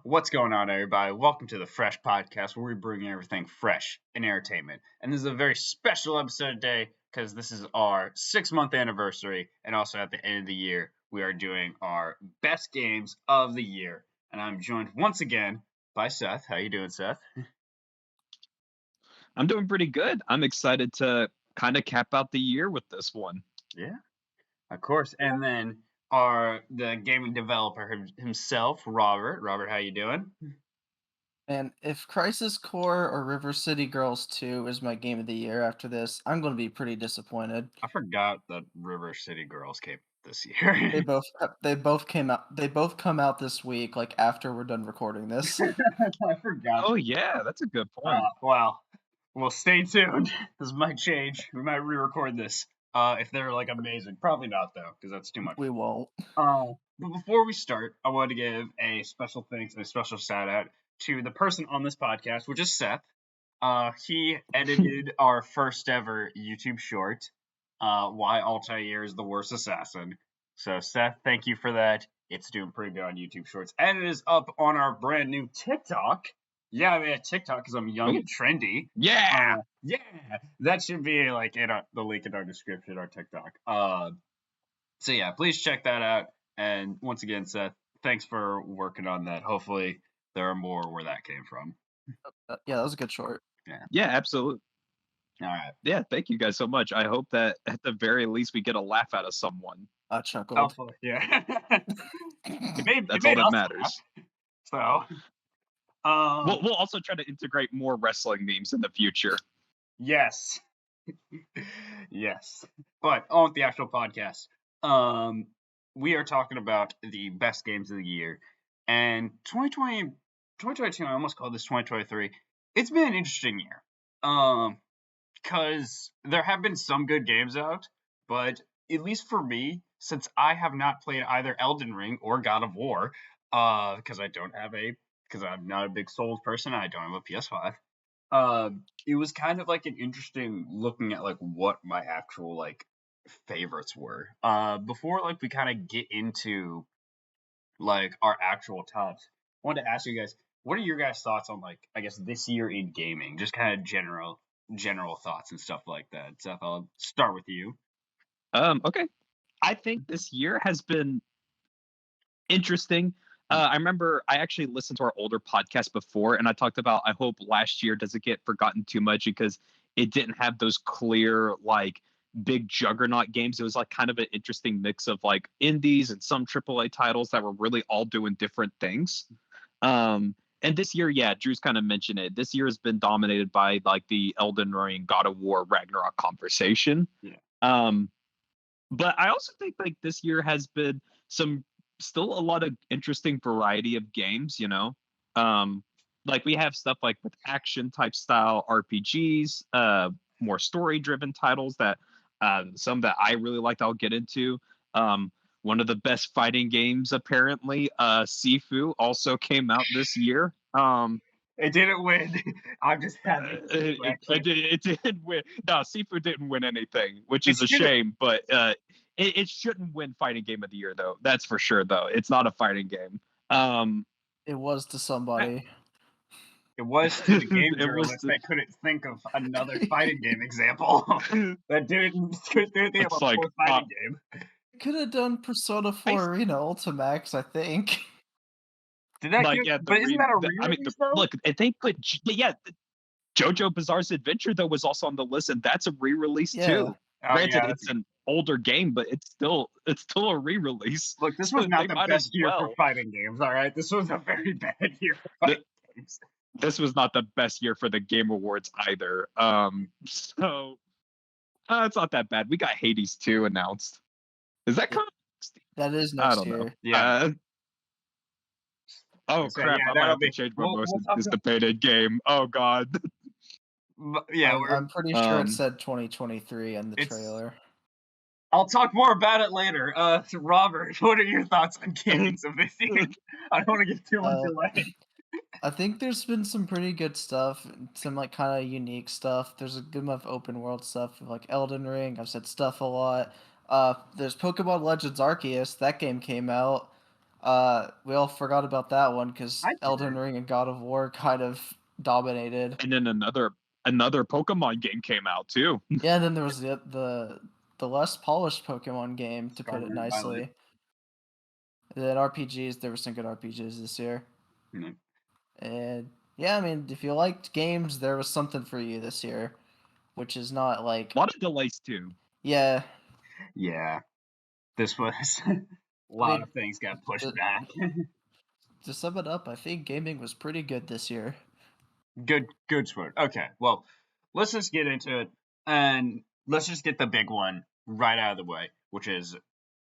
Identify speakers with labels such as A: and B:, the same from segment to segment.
A: What's going on, everybody? Welcome to the Fresh Podcast, where we bring everything fresh in entertainment. And this is a very special episode today because this is our 6-month anniversary, and also at the end of the year, we are doing our best games of the year. And I'm joined once again by Seth. How you doing, Seth?
B: I'm doing pretty good. I'm excited to kind of cap out the year with this one.
A: Yeah, of course. And then the gaming developer himself, Robert. Robert, how you doing?
C: And if Crisis Core or River City Girls 2 is my game of the year after this, I'm going to be pretty disappointed.
A: I forgot that River City Girls came this
C: They
A: year.
C: both came out. They both come out this week, like after we're done recording this.
A: I forgot.
B: Oh yeah, that's a good point.
A: Well, stay tuned. This might change. We might re-record this. If they're like amazing, probably not though, because that's too much.
C: We won't.
A: But before we start, I want to give a special thanks and a special shout out to the person on this podcast, which is Seth. He edited our first ever YouTube short, "Why Altair is the Worst Assassin." So Seth, thank you for that. It's doing pretty good on YouTube Shorts, and it is up on our brand new TikTok. Yeah, I mean, TikTok because I'm young and trendy.
B: Yeah.
A: Yeah, that should be like in the link in our description, our TikTok. So yeah, please check that out. And once again, Seth, thanks for working on that. Hopefully, there are more where that came from.
C: Yeah, that was a good short.
B: Yeah, absolutely.
A: All right.
B: Yeah, thank you guys so much. I hope that at the very least we get a laugh out of someone.
C: I chuckled.
A: Hopefully, yeah.
B: That's all that matters.
A: So,
B: we'll also try to integrate more wrestling memes in the future.
A: Yes. Yes. But on with the actual podcast. We are talking about the best games of the year. And 2022, I almost called this 2023. It's been an interesting year. Because there have been some good games out, but at least for me, since I have not played either Elden Ring or God of War, because I'm not a big Souls person, I don't have a PS5. It was kind of like an interesting looking at like what my actual like favorites were. Before like we kind of get into like our actual tops, I wanted to ask you guys, what are your guys' thoughts on like I guess this year in gaming? Just kind of general thoughts and stuff like that. Seth, I'll start with you.
B: Okay. I think this year has been interesting. I remember I actually listened to our older podcast before, and I talked about I hope last year doesn't get forgotten too much because it didn't have those clear, like, big juggernaut games. It was like kind of an interesting mix of like indies and some AAA titles that were really all doing different things. And this year, yeah, Drew's kind of mentioned it. This year has been dominated by like the Elden Ring, God of War, Ragnarok conversation.
A: Yeah.
B: But I also think like this year has been still a lot of interesting variety of games, you know. Like we have stuff like with action type style RPGs, more story driven titles that some that I really liked I'll get into. One of the best fighting games, apparently, Sifu, also came out this year.
A: It didn't win. I'm just happy.
B: It didn't win. No, Sifu didn't win anything, which is a shame. But it shouldn't win fighting game of the year, though. That's for sure, though. It's not a fighting game.
C: It was to somebody.
A: It was to the game journalist that couldn't think of another fighting game example that couldn't think of a
B: like,
A: fighting game.
C: Could have done Persona 4 Arena Ultimax, I think.
A: Did that? Like, but isn't that a re-release though?
B: Look, they put JoJo Bizarre's Adventure though was also on the list, and that's a re-release too. Granted, it's an older game, but it's still a re-release.
A: Look, this was not the best year for fighting games. All right, this was a very bad year for fighting games.
B: This was not the best year for the Game Awards either. So it's not that bad. We got Hades 2 announced. Is that coming?
C: That is next year.
B: Know. Yeah. Oh crap! I might have to change my most anticipated game. Oh god.
A: Yeah,
C: I'm pretty sure it said 2023 in the trailer.
A: I'll talk more about it later. Robert, what are your thoughts on games of this year? I don't want to get too much away.
C: I think there's been some pretty good stuff, some like kind of unique stuff. There's a good amount of open world stuff, like Elden Ring. I've said stuff a lot. There's Pokemon Legends Arceus. That game came out. We all forgot about that one because
A: I
C: Elden
A: did.
C: Ring and God of War kind of dominated.
B: And then another Pokemon game came out too.
C: Yeah, and then there was the less polished Pokemon game, to put it
A: Scarlet Violet.
C: nicely. Then RPGs, there were some good RPGs this year.
A: Mm,
C: And yeah, I mean, if you liked games, there was something for you this year, which is not like,
B: A lot of delays too.
C: yeah,
A: Yeah, this was a
C: I
A: lot
C: mean,
A: of things got pushed
C: to,
A: back.
C: to sum it up, I think gaming was pretty good this year.
A: Good sport. Okay, well, let's just get into it, and let's just get the big one right out of the way, which is,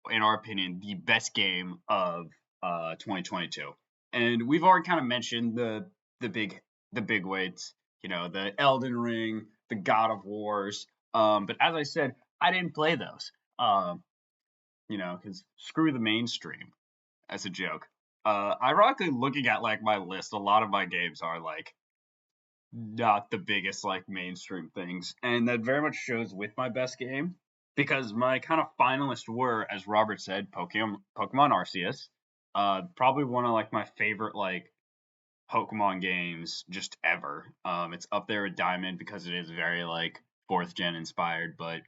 A: in our opinion, the best game of 2022. And we've already kind of mentioned the big the big weights, the Elden Ring, the God of Wars. But as I said, I didn't play those. Because screw the mainstream, as a joke. Ironically, looking at like my list, a lot of my games are like not the biggest like mainstream things, and that very much shows with my best game because my kind of finalists were, as Robert said, Pokemon Arceus, probably one of like my favorite like Pokemon games just ever. It's up there with Diamond because it is very like fourth gen inspired, but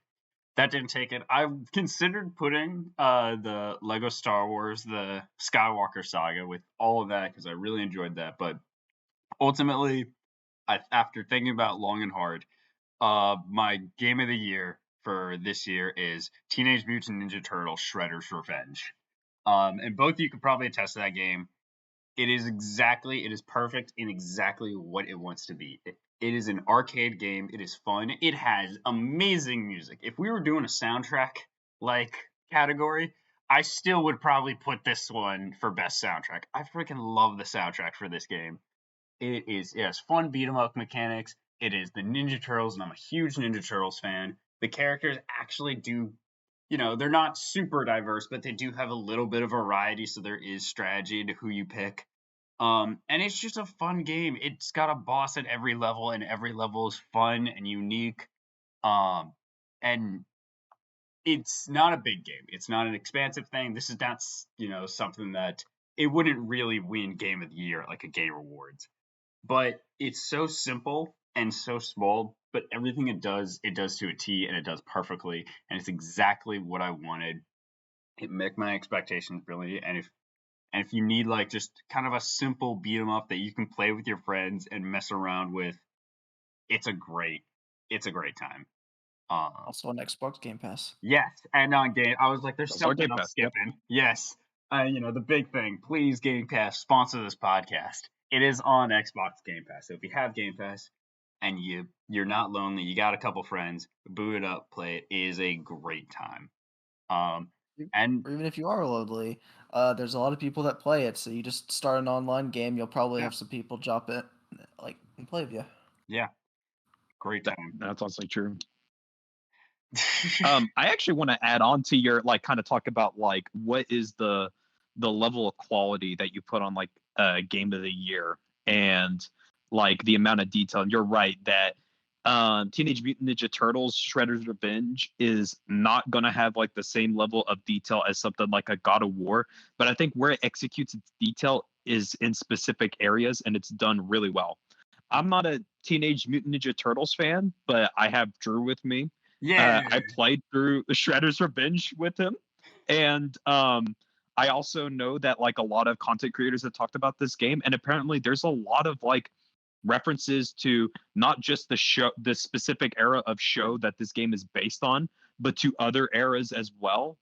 A: that didn't take it. I considered putting the Lego Star Wars, the Skywalker Saga, with all of that because I really enjoyed that, but ultimately after thinking about long and hard, my game of the year for this year is Teenage Mutant Ninja Turtles: Shredder's Revenge. And both of you could probably attest to that game. It is perfect in exactly what it wants to be. It is an arcade game. It is fun. It has amazing music. If we were doing a soundtrack like category, I still would probably put this one for best soundtrack. I freaking love the soundtrack for this game. It has fun beat 'em up mechanics. It is the Ninja Turtles, and I'm a huge Ninja Turtles fan. The characters actually do, they're not super diverse, but they do have a little bit of variety, so there is strategy to who you pick. And it's just a fun game. It's got a boss at every level, and every level is fun and unique. And it's not a big game. It's not an expansive thing. This is not, something that it wouldn't really win Game of the Year like a Game Awards, but it's so simple and so small, but everything it does to a T, and it does perfectly, and it's exactly what I wanted. It met my expectations brilliantly, and if you need like just kind of a simple beat 'em up that you can play with your friends and mess around with, it's a great time. Um,
C: Also on Xbox Game Pass.
A: yes, and on game, I was like, there's
B: That's our
A: something
B: Game
A: I'm
B: Pass. Yep.
A: skipping. Yes, the big thing. Please, Game Pass, sponsor this podcast. It is on Xbox Game Pass. So if you have Game Pass and you're not lonely, you got a couple friends, boot it up, play it. It is a great time. Um, and
C: Or even if you are lonely, there's a lot of people that play it. So you just start an online game, you'll probably
A: yeah,
C: have some people drop it, like, and play with you.
A: yeah, great time.
B: That's also true. I actually want to add on to your like kind of talk about like what is the level of quality that you put on like a game of the year and like the amount of detail. And you're right that Teenage Mutant Ninja Turtles Shredder's Revenge is not going to have like the same level of detail as something like a God of War, but I think where it executes its detail is in specific areas and it's done really well. I'm not a Teenage Mutant Ninja Turtles fan, but I have Drew with me.
A: Yeah,
B: I played through Shredder's Revenge with him, and I also know that like a lot of content creators have talked about this game, and apparently there's a lot of like references to not just the specific era of show that this game is based on, but to other eras as well.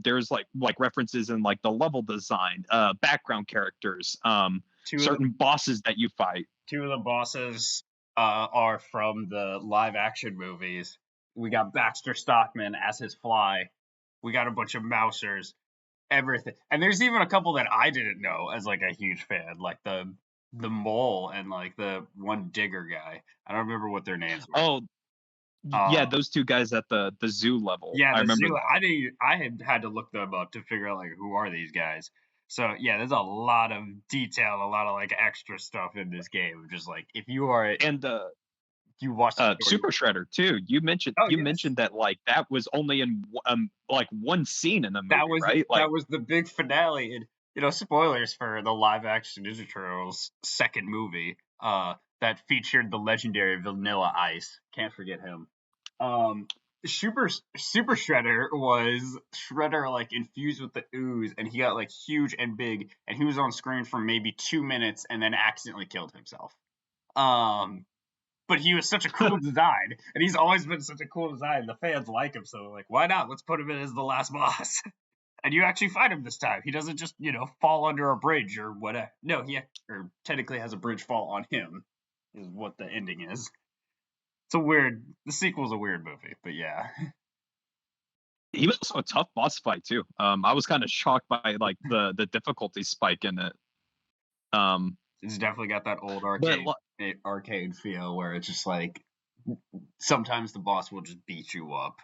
B: There's like references in like the level design, background characters,
A: two of the
B: certain bosses that you fight.
A: two of the bosses are from the live action movies. We got Baxter Stockman as his fly. We got a bunch of Mousers, everything. And there's even a couple that I didn't know as like a huge fan, like the mole and like the one digger guy. I don't remember what their names were.
B: Oh, yeah,
A: Um,
B: those two guys at the zoo level.
A: yeah,
B: I
A: the
B: remember
A: zoo.
B: that.
A: I had to look them up to figure out like who are these guys. So yeah, there's a lot of detail, a lot of like extra stuff in this game. Just like if
B: And
A: you watch the story.
B: Super Shredder too.
A: Oh
B: You
A: yes,
B: mentioned that like that was only in like one scene in the movie, right?
A: that
B: Like
A: was the big finale. And spoilers for the live-action Ninja Turtles second movie, that featured the legendary Vanilla Ice. Can't forget him. Um, Super Shredder was Shredder like infused with the ooze, and he got like huge and big, and he was on screen for maybe 2 minutes, and then accidentally killed himself. But he was such a cool design, and he's always been such a cool design. The fans like him, so like, why not? Let's put him in as the last boss. And you actually fight him this time. He doesn't just, fall under a bridge or whatever. No, or technically has a bridge fall on him, is what the ending is. The sequel's a weird movie, but yeah.
B: He was also a tough boss fight too. I was kind of shocked by like the difficulty spike in it.
A: It's definitely got that old
B: But
A: arcade feel where it's just like sometimes the boss will just beat you up,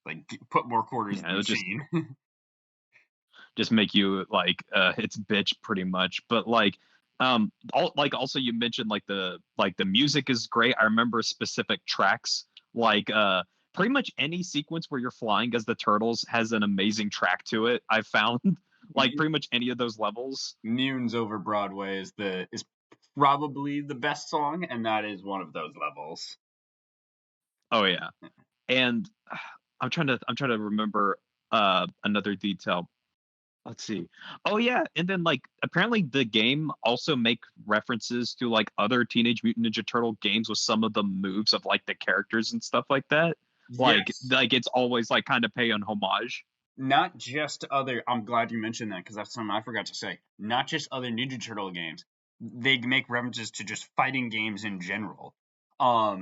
A: like put more quarters in the machine.
B: Just make you like its bitch pretty much. But also you mentioned like the music is great. I remember specific tracks like pretty much any sequence where you're flying as the turtles has an amazing track to it. I found like pretty much any of those levels.
A: Mutants Over Broadway is probably the best song, and that is one of those levels.
B: Oh yeah, and I'm trying to remember another detail. Let's see. Oh yeah, and then like apparently the game also make references to like other Teenage Mutant Ninja Turtle games with some of the moves of like the characters and stuff like that.
A: Yes.
B: Like it's always like kind of pay on homage.
A: Not just other. I'm glad you mentioned that because that's something I forgot to say. Not just other Ninja Turtle games. They make references to just fighting games in general. A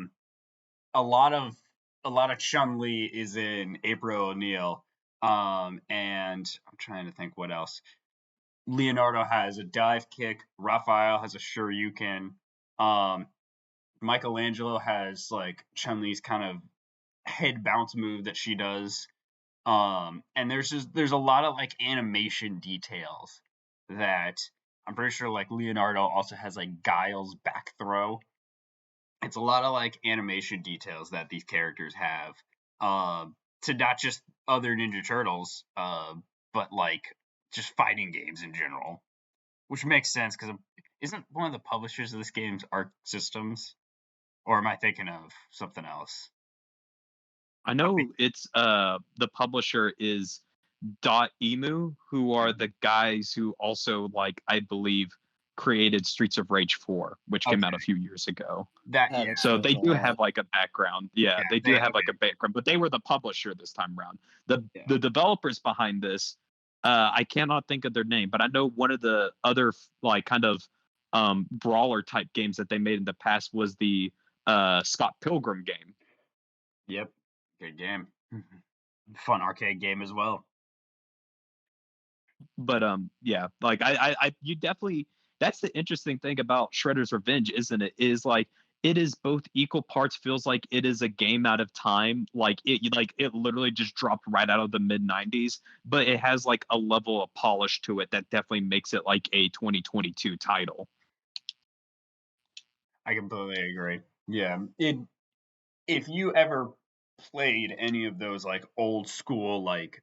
A: lot of Chun-Li is in April O'Neil. And I'm trying to think what else. Leonardo has a dive kick. Raphael has a Shoryuken. Michelangelo has like Chun-Li's kind of head bounce move that she does. And there's a lot of like animation details that I'm pretty sure like Leonardo also has like Guile's back throw. It's a lot of like animation details that these characters have. To not just other Ninja Turtles, but like just fighting games in general, which makes sense because isn't one of the publishers of this game's Arc Systems, or am I thinking of something else?
B: I know it's the publisher is Emu, who are the guys who also like I believe created Streets of Rage 4, which came out a few years ago. So they do have like a background. Yeah, they do have like a background, but they were the publisher this time around. The developers behind this, I cannot think of their name, but I know one of the other like kind of brawler type games that they made in the past was the Scott Pilgrim game.
A: Yep, good game. Fun arcade game as well.
B: But yeah, like I you definitely, that's the interesting thing about Shredder's Revenge, isn't it? Is like it is both equal parts feels like it is a game out of time, like it literally just dropped right out of the mid 90s, but it has like a level of polish to it that definitely makes it like a 2022 title.
A: I completely agree. Yeah, if you ever played any of those like old school like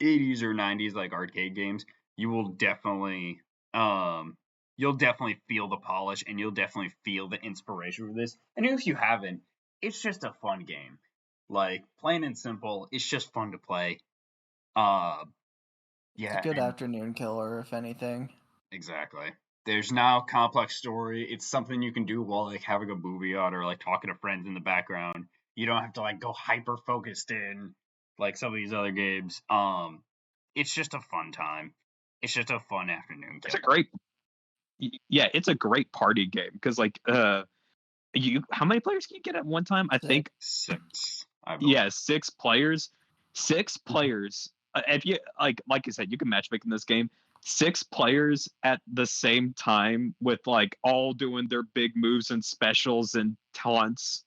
A: 80s or 90s like arcade games, you will definitely you'll definitely feel the polish and you'll definitely feel the inspiration for this. And if you haven't, it's just a fun game. Like plain and simple, it's just fun to play. Yeah,
C: it's a good afternoon killer, if anything.
A: Exactly. There's now complex story. It's something you can do while like having a movie on or like talking to friends in the background. You don't have to like go hyper focused in like some of these other games. It's just a fun time. It's just a fun afternoon.
B: It's a great party game because like how many players can you get at one time? I think
A: 6.
B: Yeah, 6 players. 6 players. If you like I said, you can matchmake in this game. 6 players at the same time with like all doing their big moves and specials and taunts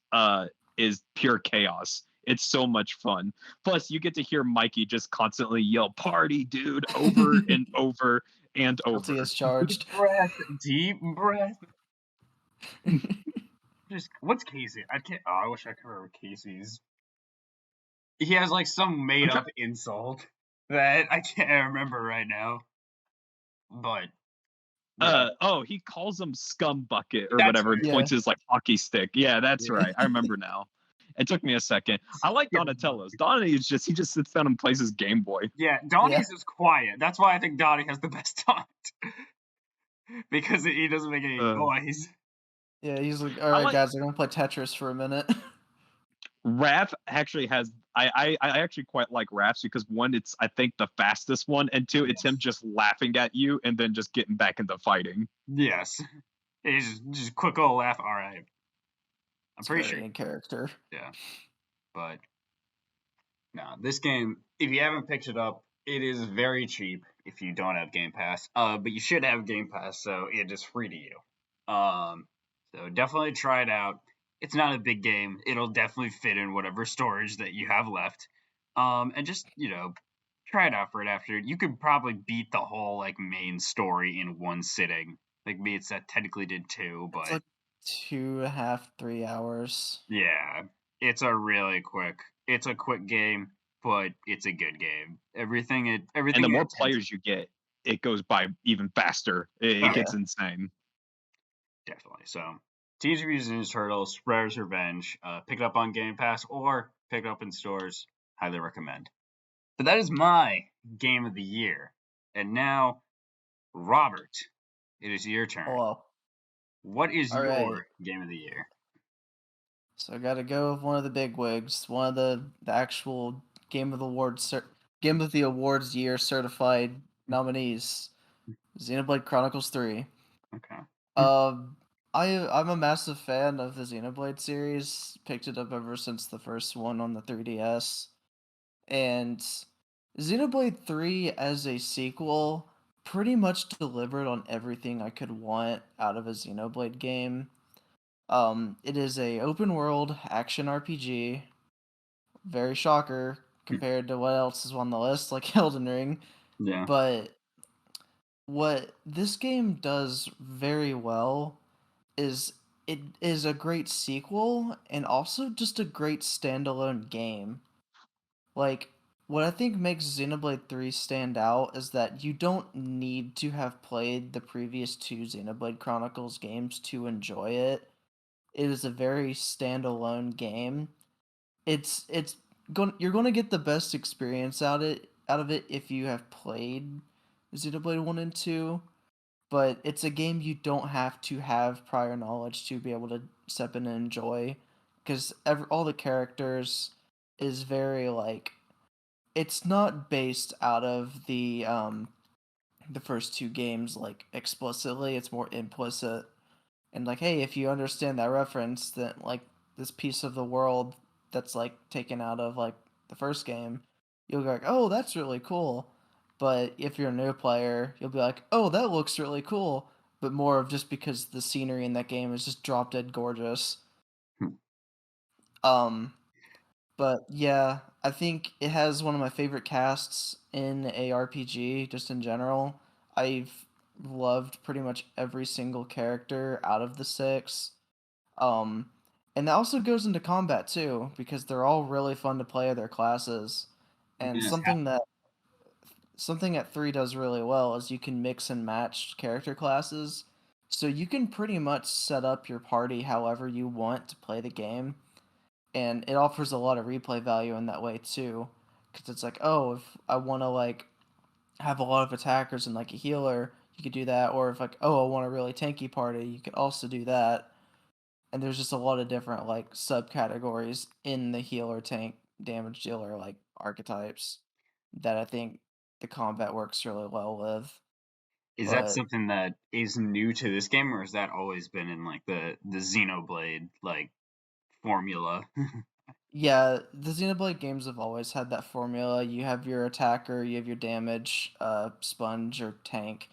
B: is pure chaos. It's so much fun. Plus, you get to hear Mikey just constantly yell "Party, dude!" over and over and over.
C: Guilty as charged.
A: Deep breath. Just what's Casey? I can't. Oh, I wish I could remember Casey's. He has like some made up insult that I can't remember right now. but yeah,
B: He calls them scum bucket or
A: that's
B: whatever, and
A: right.
C: Yeah.
B: points his like hockey stick. Yeah, that's
A: Yeah.
B: right. I remember now. It took me a second. I like
A: Yeah.
B: Donatello's. Donnie is just he just sits down and plays his Game Boy.
A: Yeah,
C: Yeah.
A: Donnie's is quiet. That's why I think Donnie has the best taunt because he doesn't make any
B: Uh,
A: noise.
C: Yeah, he's like, all
B: I
C: right,
B: like
C: guys, I'm gonna play Tetris for a minute.
B: Raph actually has I actually quite like Raph's because one, it's I think the fastest one, and two, it's him
A: Yes.
B: just laughing at you and then just getting back into fighting.
A: Yes. He's just quick little laugh. All right. I'm
C: It's
A: pretty sure.
C: very in character.
A: Yeah. But no, this game, if you haven't picked it up, it is very cheap if you don't have Game Pass. But you should have Game Pass, so it is free to you. So definitely try it out. It's not a big game. It'll definitely fit in whatever storage that you have left. And just, try it out for it after. You could probably beat the whole like main story in one sitting. Like me, it's that technically did two,
C: It's
A: but
C: like 2.5, 3 hours.
A: yeah, it's a really quick. It's a quick game, but it's a good game.
B: And
A: Everything
B: the
A: it
B: more
A: intends.
B: players you get, it goes by even faster. It
A: Oh,
B: gets insane.
A: definitely. So, Teenage Mutant Ninja Turtles: Shredder's Revenge. Pick it up on Game Pass or pick it up in stores. Highly recommend. But that is my game of the year. And now, Robert, it is your turn.
C: Hello.
A: What is
C: All right.
A: your game of the year?
C: So I got to go with one of the big wigs, one of the actual Game of the Awards year certified nominees, Xenoblade Chronicles 3.
A: Okay.
C: Um, I'm a massive fan of the Xenoblade series. Picked it up ever since the first one on the 3DS, and Xenoblade 3 as a sequel pretty much delivered on everything I could want out of a Xenoblade game. It is a open world action RPG. Very shocker compared to what else is on the list, like Elden Ring.
A: Yeah.
C: But what this game does very well is it is a great sequel and also just a great standalone game. Like, what I think makes Xenoblade 3 stand out is that you don't need to have played the previous two Xenoblade Chronicles games to enjoy it. It is a very standalone game. It's going you're going to get the best experience out of it if you have played Xenoblade 1 and 2, but it's a game you don't have to have prior knowledge to be able to step in and enjoy because all the characters is very like it's not based out of the first two games like explicitly, it's more implicit. And like, hey, if you understand that reference, then like this piece of the world that's like taken out of like the first game, you'll go like, oh, that's really cool. But if you're a new player, you'll be like, oh, that looks really cool. But more of just because the scenery in that game is just drop dead gorgeous.
A: Hmm.
C: Um, but yeah, I think it has one of my favorite casts in a RPG just in general. I've loved pretty much every single character out of the six. Um, and that also goes into combat too, because they're all really fun to play their classes. And
A: Yes.
C: something that 3 does really well is you can mix and match character classes. So you can pretty much set up your party however you want to play the game, and it offers a lot of replay value in that way too. Cuz it's like, oh, if I want to like have a lot of attackers and like a healer, you could do that, or if like, oh, I want a really tanky party, you could also do that. And there's just a lot of different like subcategories in the healer tank damage dealer like archetypes that I think the combat works really well with.
A: Is that
C: But
A: something that is new to this game, or has that always been in like the Xenoblade like formula?
C: yeah, the Xenoblade games have always had that formula. You have your attacker, you have your damage, sponge or tank,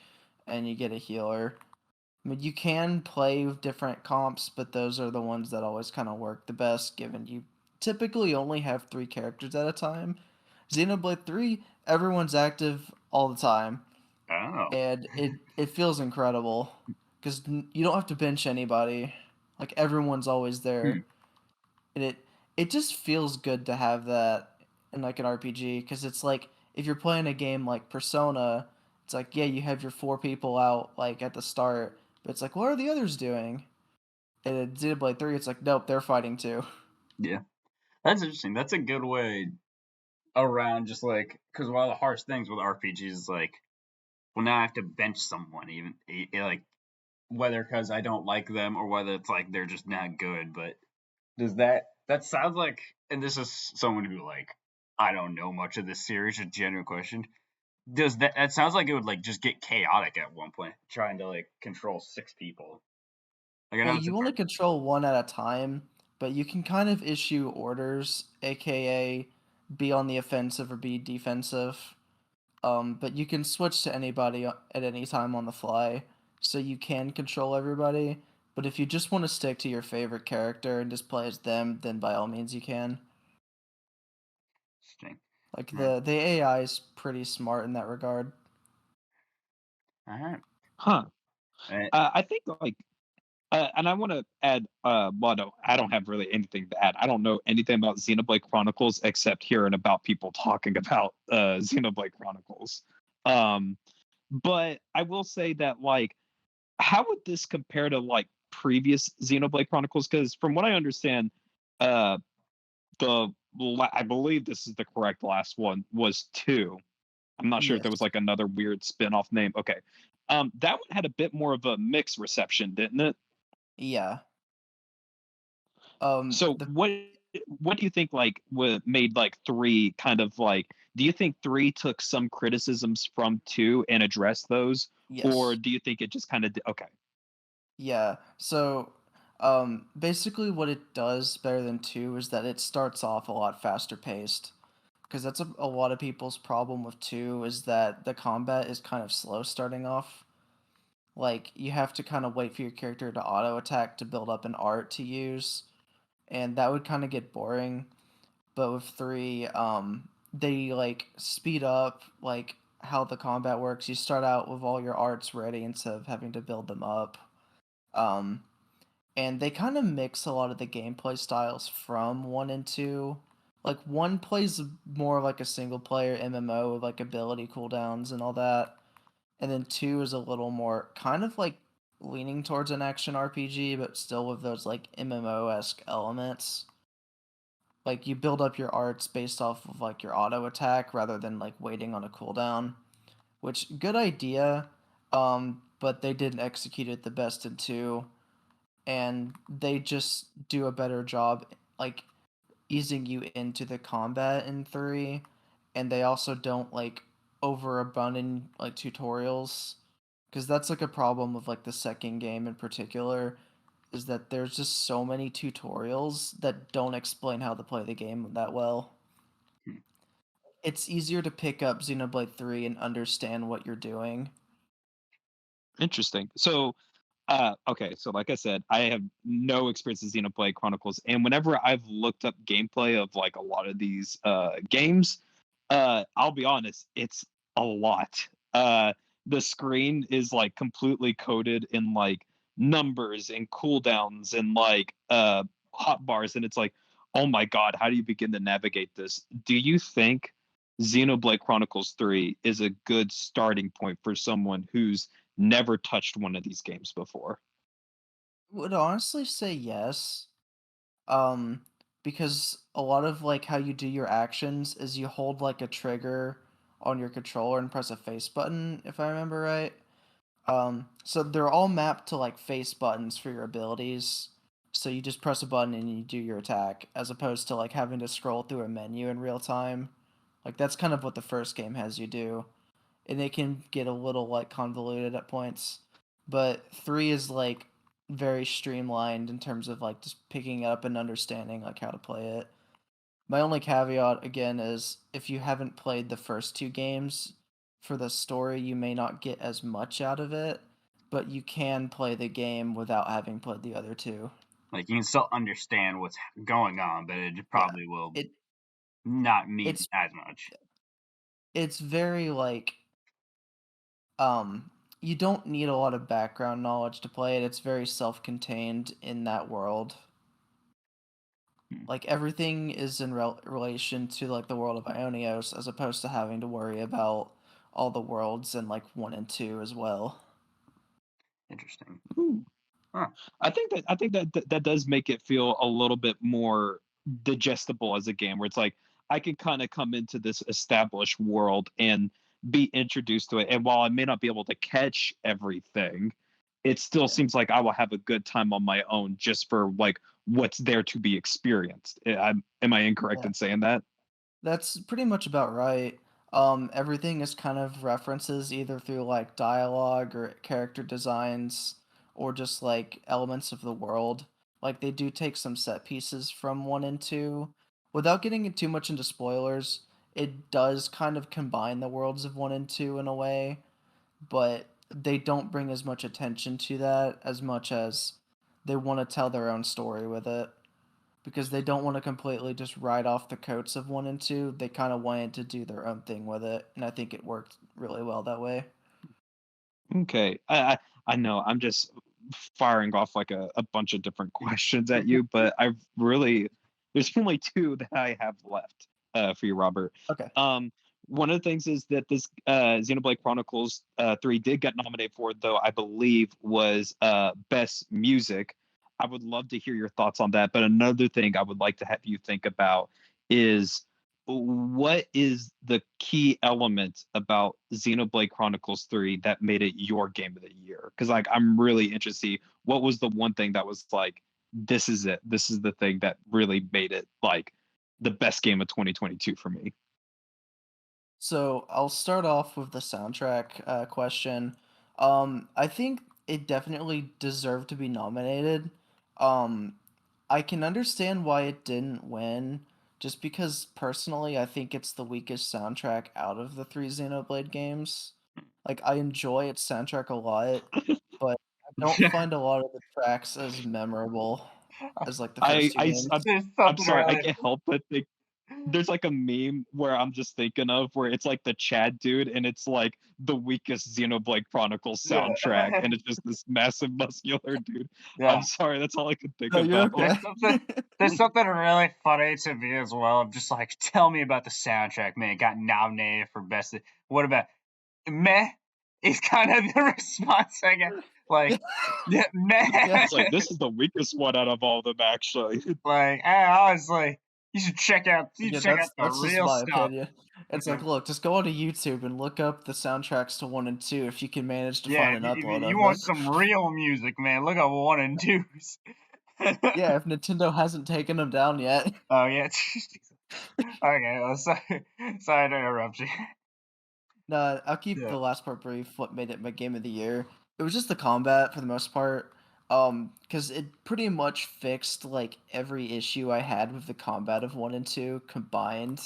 C: and you get a healer. I mean, you can play with different comps, but those are the ones that always kind of work the best, given you typically only have three characters at a time. Xenoblade 3, everyone's active all the time,
A: Oh.
C: and it feels incredible because you don't have to bench anybody. Like, everyone's always
A: Hmm.
C: there, and it just feels good to have that in like an RPG because it's like if you're playing a game like Persona It's like, yeah, you have your 4 people out like at the start, but it's like, what are the others doing? And in Xenoblade 3, it's like, nope, they're fighting too.
A: Yeah, that's interesting. That's a good way around just like because one of the hardest things with RPGs is like, well, now I have to bench someone, even like whether because I don't like them or whether it's like they're just not good. But does that sounds like, and this is someone who like I don't know much of this series, a genuine question. Does that sounds like it would like just get chaotic at one point, trying to like control 6 people. Like I
C: Well,
A: know it's
C: you
A: a
C: only control one at a time, but you can kind of issue orders, aka be on the offensive or be defensive. But you can switch to anybody at any time on the fly, so you can control everybody. But if you just want to stick to your favorite character and just play as them, then by all means you can.
A: interesting.
C: Like
A: Yeah.
C: the AI is pretty smart in that regard.
A: All right.
B: Huh.
A: Eh,
B: I think like and I want to add, well, no, I don't have really anything to add. I don't know anything about Xenoblade Chronicles except hearing about people talking about Xenoblade Chronicles. Um, but I will say that, like, how would this compare to like previous Xenoblade Chronicles? Because from what I understand, uh, I believe this is the correct last one was two. I'm not sure if there was
C: Yes.
B: like another weird spin-off name. Okay, that one had a bit more of a mixed reception, didn't it?
C: Yeah.
B: So
C: The
B: what do you think like made like three kind of like do you think three took some criticisms from two and addressed those, or
C: yes.
B: do you think it just kind of okay?
C: Yeah. So, basically, what it does better than two is that it starts off a lot faster paced. Because that's a lot of people's problem with two is that the combat is kind of slow starting off. Like, you have to kind of wait for your character to auto attack to build up an art to use, and that would kind of get boring. But with three, they like speed up like how the combat works. You start out with all your arts ready instead of having to build them up. Um, and they kind of mix a lot of the gameplay styles from one and two. Like one plays more like a single player MMO with like ability cooldowns and all that, and then two is a little more kind of like leaning towards an action RPG, but still with those like MMO esque elements. Like you build up your arts based off of like your auto attack rather than like waiting on a cooldown. Which good idea, but they didn't execute it the best in two, and they just do a better job like easing you into the combat in three, and they also don't like overabundant like tutorials, because that's like a problem with like the second game in particular, is that there's just so many tutorials that don't explain how to play the game that well.
A: hmm,
C: It's easier to pick up Xenoblade 3 and understand what you're doing.
B: Interesting. So okay, so like I said, I have no experience in Xenoblade Chronicles, and whenever I've looked up gameplay of like a lot of these games, I'll be honest, it's a lot. The screen is like completely coded in like numbers and cooldowns and like hotbars, and it's like, oh my god, how do you begin to navigate this? Do you think Xenoblade Chronicles 3 is a good starting point for someone who's never touched one of these games before?
C: Would honestly say yes. Um, because a lot of like how you do your actions is you hold like a trigger on your controller and press a face button, if I remember right. So they're all mapped to like face buttons for your abilities. So you just press a button and you do your attack, as opposed to like having to scroll through a menu in real time. Like that's kind of what the first game has you do, and it can get a little like convoluted at points. But three is like very streamlined in terms of like just picking up and understanding like how to play it. My only caveat again is if you haven't played the first two games, for the story you may not get as much out of it, but you can play the game without having played the other two.
A: like you can still understand what's going on, but it
C: Yeah.
A: probably will
C: It
A: not mean
C: it's
A: as much.
C: it's very like um you don't need a lot of background knowledge to play it. It's very self-contained in that world.
A: Hmm.
C: Like everything is in relation to like the world of Ionios, as opposed to having to worry about all the worlds in like 1 and 2 as well.
A: Interesting.
B: Ooh.
A: Huh.
B: I think that does make it feel a little bit more digestible as a game, where it's like I can kind of come into this established world and be introduced to it. And while I may not be able to catch everything, it still
C: Yeah.
B: seems like I will have a good time on my own just for like what's there to be experienced. Am I incorrect
C: Yeah.
B: in saying that?
C: That's pretty much about right. Everything is kind of references either through like dialogue or character designs or just like elements of the world. Like they do take some set pieces from 1 and 2. Without getting too much into spoilers, it does kind of combine the worlds of 1 and 2 in a way, but they don't bring as much attention to that as much as they want to tell their own story with it because they don't want to completely just ride off the coats of 1 and 2. They kind of wanted to do their own thing with it, and I think it worked really well that way.
B: Okay. I know I'm just firing off like a bunch of different questions at you, but I've really there's only two that I have left for you, Robert.
C: Okay.
B: One of the things is that this Xenoblade Chronicles 3 did get nominated for, though I believe was best music. I would love to hear your thoughts on that. But another thing I would like to have you think about is what is the key element about Xenoblade Chronicles 3 that made it your game of the year? Because like I'm really interested. What was the one thing that was like, this is it. This is the thing that really made it like the best game of 2022 for me.
C: So I'll start off with the soundtrack question. I think it definitely deserved to be nominated. Um, I can understand why it didn't win, just because personally I think it's the weakest soundtrack out of the three Xenoblade games. Like I enjoy its soundtrack a lot, but I don't
A: Yeah.
C: find a lot of the tracks as memorable as like the
B: I,
C: first two
B: I,
C: games.
B: I'm,
A: There's
B: I'm
A: something
B: sorry, I
A: really.
B: can't help but think there's like a meme where I'm just thinking of where it's like the Chad dude and it's like the weakest Xenoblade Chronicles
A: Yeah.
B: soundtrack and it's just this massive muscular dude. I'm
A: Yeah.
B: sorry, that's all I could think
C: No, you're
B: about.
C: okay.
A: There's something really funny to me as well. I'm just like, tell me about the soundtrack, man. It got nominated for best. What about meh? Is kind of the response I get. Like, yeah,
C: Yeah.
B: It's like
A: meh.
B: this is the weakest one out of all of them actually.
A: Like, honestly, you should
C: Yeah,
A: check out the
C: that's just
A: real
C: my
A: stuff.
C: opinion. It's
A: Yeah,
C: like, look, just go onto YouTube and look up the soundtracks to 1 and 2 if you can manage to
A: yeah.
C: find an
A: If
C: upload
A: you
C: of
A: want
C: them.
A: some real music, man, look up 1 and 2s.
C: Yeah, if Nintendo hasn't taken them down yet.
A: Oh yeah. Okay. Well, sorry to interrupt you.
C: No, I'll keep
A: Yeah.
C: the last part brief. What made it my game of the year? It was just the combat for the most part. Because it pretty much fixed like every issue I had with the combat of 1 and 2 combined.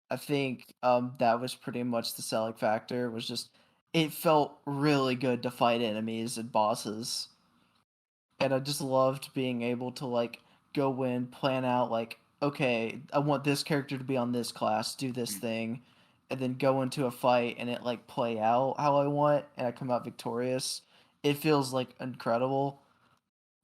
C: I think that was pretty much the selling factor. Was just it felt really good to fight enemies and bosses, and I just loved being able to like go in, plan out like, okay, I want this character to be on this class, do this thing, and then go into a fight and it like play out how I want, and I come out victorious. It feels like incredible.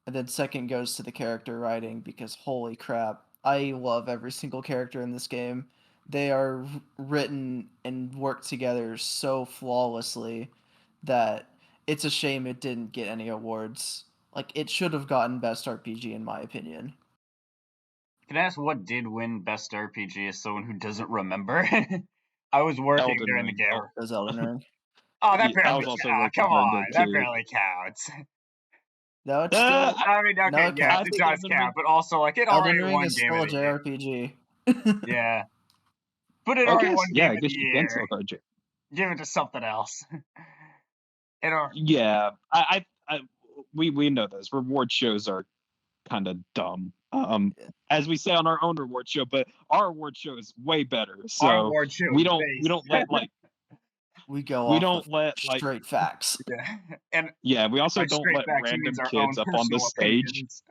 C: And then second goes to the character writing because holy crap, I love every single character in this game. They are written and work together so flawlessly that it's a shame it didn't get any awards. Like it should have gotten best RPG in my opinion.
A: Can I ask what did win Best RPG as someone who doesn't remember? I was working
B: Elden
A: during the
B: Ring.
A: game.
C: As Elden Ring.
A: Oh, that
B: Yeah, I
A: barely
B: was
A: counts.
B: also working
A: Come
B: during
A: on,
B: that
A: that
B: too.
A: barely counts.
C: No, it's
B: Uh,
C: still
B: I,
A: I mean,
C: no
A: okay,
C: it
A: yeah,
B: I
A: it
C: counts.
B: think
A: does
B: Elden
A: count,
B: Ring.
A: but also like it
C: Elden
A: already
C: Ring
A: won
C: is
A: Game
C: still
A: of
C: a
A: the Year.
C: JRPG.
A: Yeah, but it already
B: Okay,
A: won
B: yeah,
A: Game
B: I
A: of the
B: guess you can
A: Year.
B: still RJ.
A: Give it to something else. It al-
B: Yeah, we know those reward shows are kind of dumb. As we say on our own reward show, but our award show is way better.
A: our
B: So
A: award show
B: we
A: is
B: don't we don't
A: based.
B: let like
C: We go
B: we
C: off of
B: don't let like
C: straight facts.
A: Yeah, and
B: yeah we also
A: by
B: don't
A: straight
B: let
A: facts, he means
B: random
A: our own
B: kids up on the
A: personal
B: stage.
A: opinions.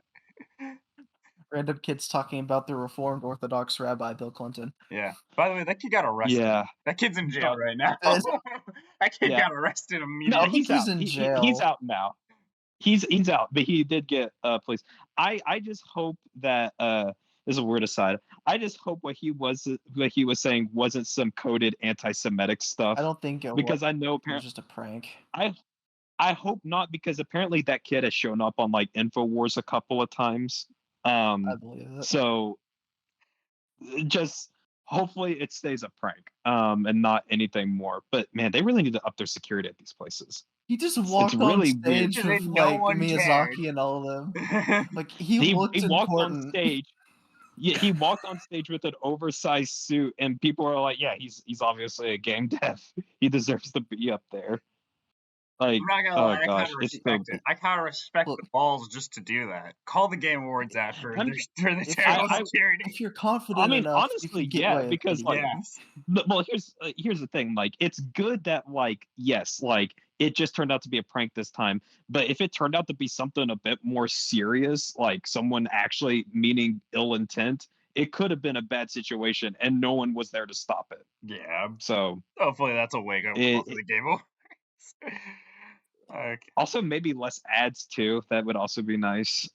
C: Random kids talking about the Reformed Orthodox Rabbi Bill Clinton.
A: Yeah. By the way, that kid got arrested.
B: Yeah,
A: That kid's in jail
B: no,
A: right now.
C: Is-
A: That kid
B: yeah,
A: got arrested
B: no,
C: I
A: immediately.
C: think
B: he's
C: he's
B: out.
C: in
B: He's
C: jail.
B: out now. He's out, but he did get police. I just hope that This is a weird aside. I just hope what he was saying wasn't some coded anti-Semitic
C: I
B: stuff,
C: don't think it was.
B: because I know
C: It was
B: apparently
C: just a prank.
B: I I hope not, because apparently that kid has shown up on like InfoWars a couple of times.
C: I believe it.
B: So just hopefully it stays a prank, and not anything more. But man, they really need to up their security at these places.
C: He just
B: It's
C: walked on
B: really weird.
C: stage
A: Because
C: with
A: no
C: like
A: one cared.
C: Miyazaki and all of them. Like he
B: He
C: looked
B: walked on
C: important.
B: stage. Yeah, he walked on stage with an oversized suit, and people are like, "Yeah, he's obviously a game dev. He deserves to be up there." Like,
A: I'm not gonna
B: oh
A: lie, I kind
B: gosh,
A: of
B: it's so
A: respect it.
B: good.
A: I kind of respect
C: Look,
A: the balls just to do that. Call the Game Awards after
B: I'm,
A: they're the
C: if you're
A: terrible
B: I,
A: security.
C: if you're
B: I
C: confident
B: mean,
C: enough, you can
B: honestly,
C: get
B: yeah,
C: away with
B: because like,
C: anything.
A: Yes.
B: well, here's the thing. Like, it's good that like, yes, like it just turned out to be a prank this time. But if it turned out to be something a bit more serious, like someone actually meaning ill intent, it could have been a bad situation, and no one was there to stop it.
A: Yeah.
B: So
A: Hopefully that's a wake up call to
B: it
A: the Game Awards. Okay.
B: also maybe less ads too. That would also be nice.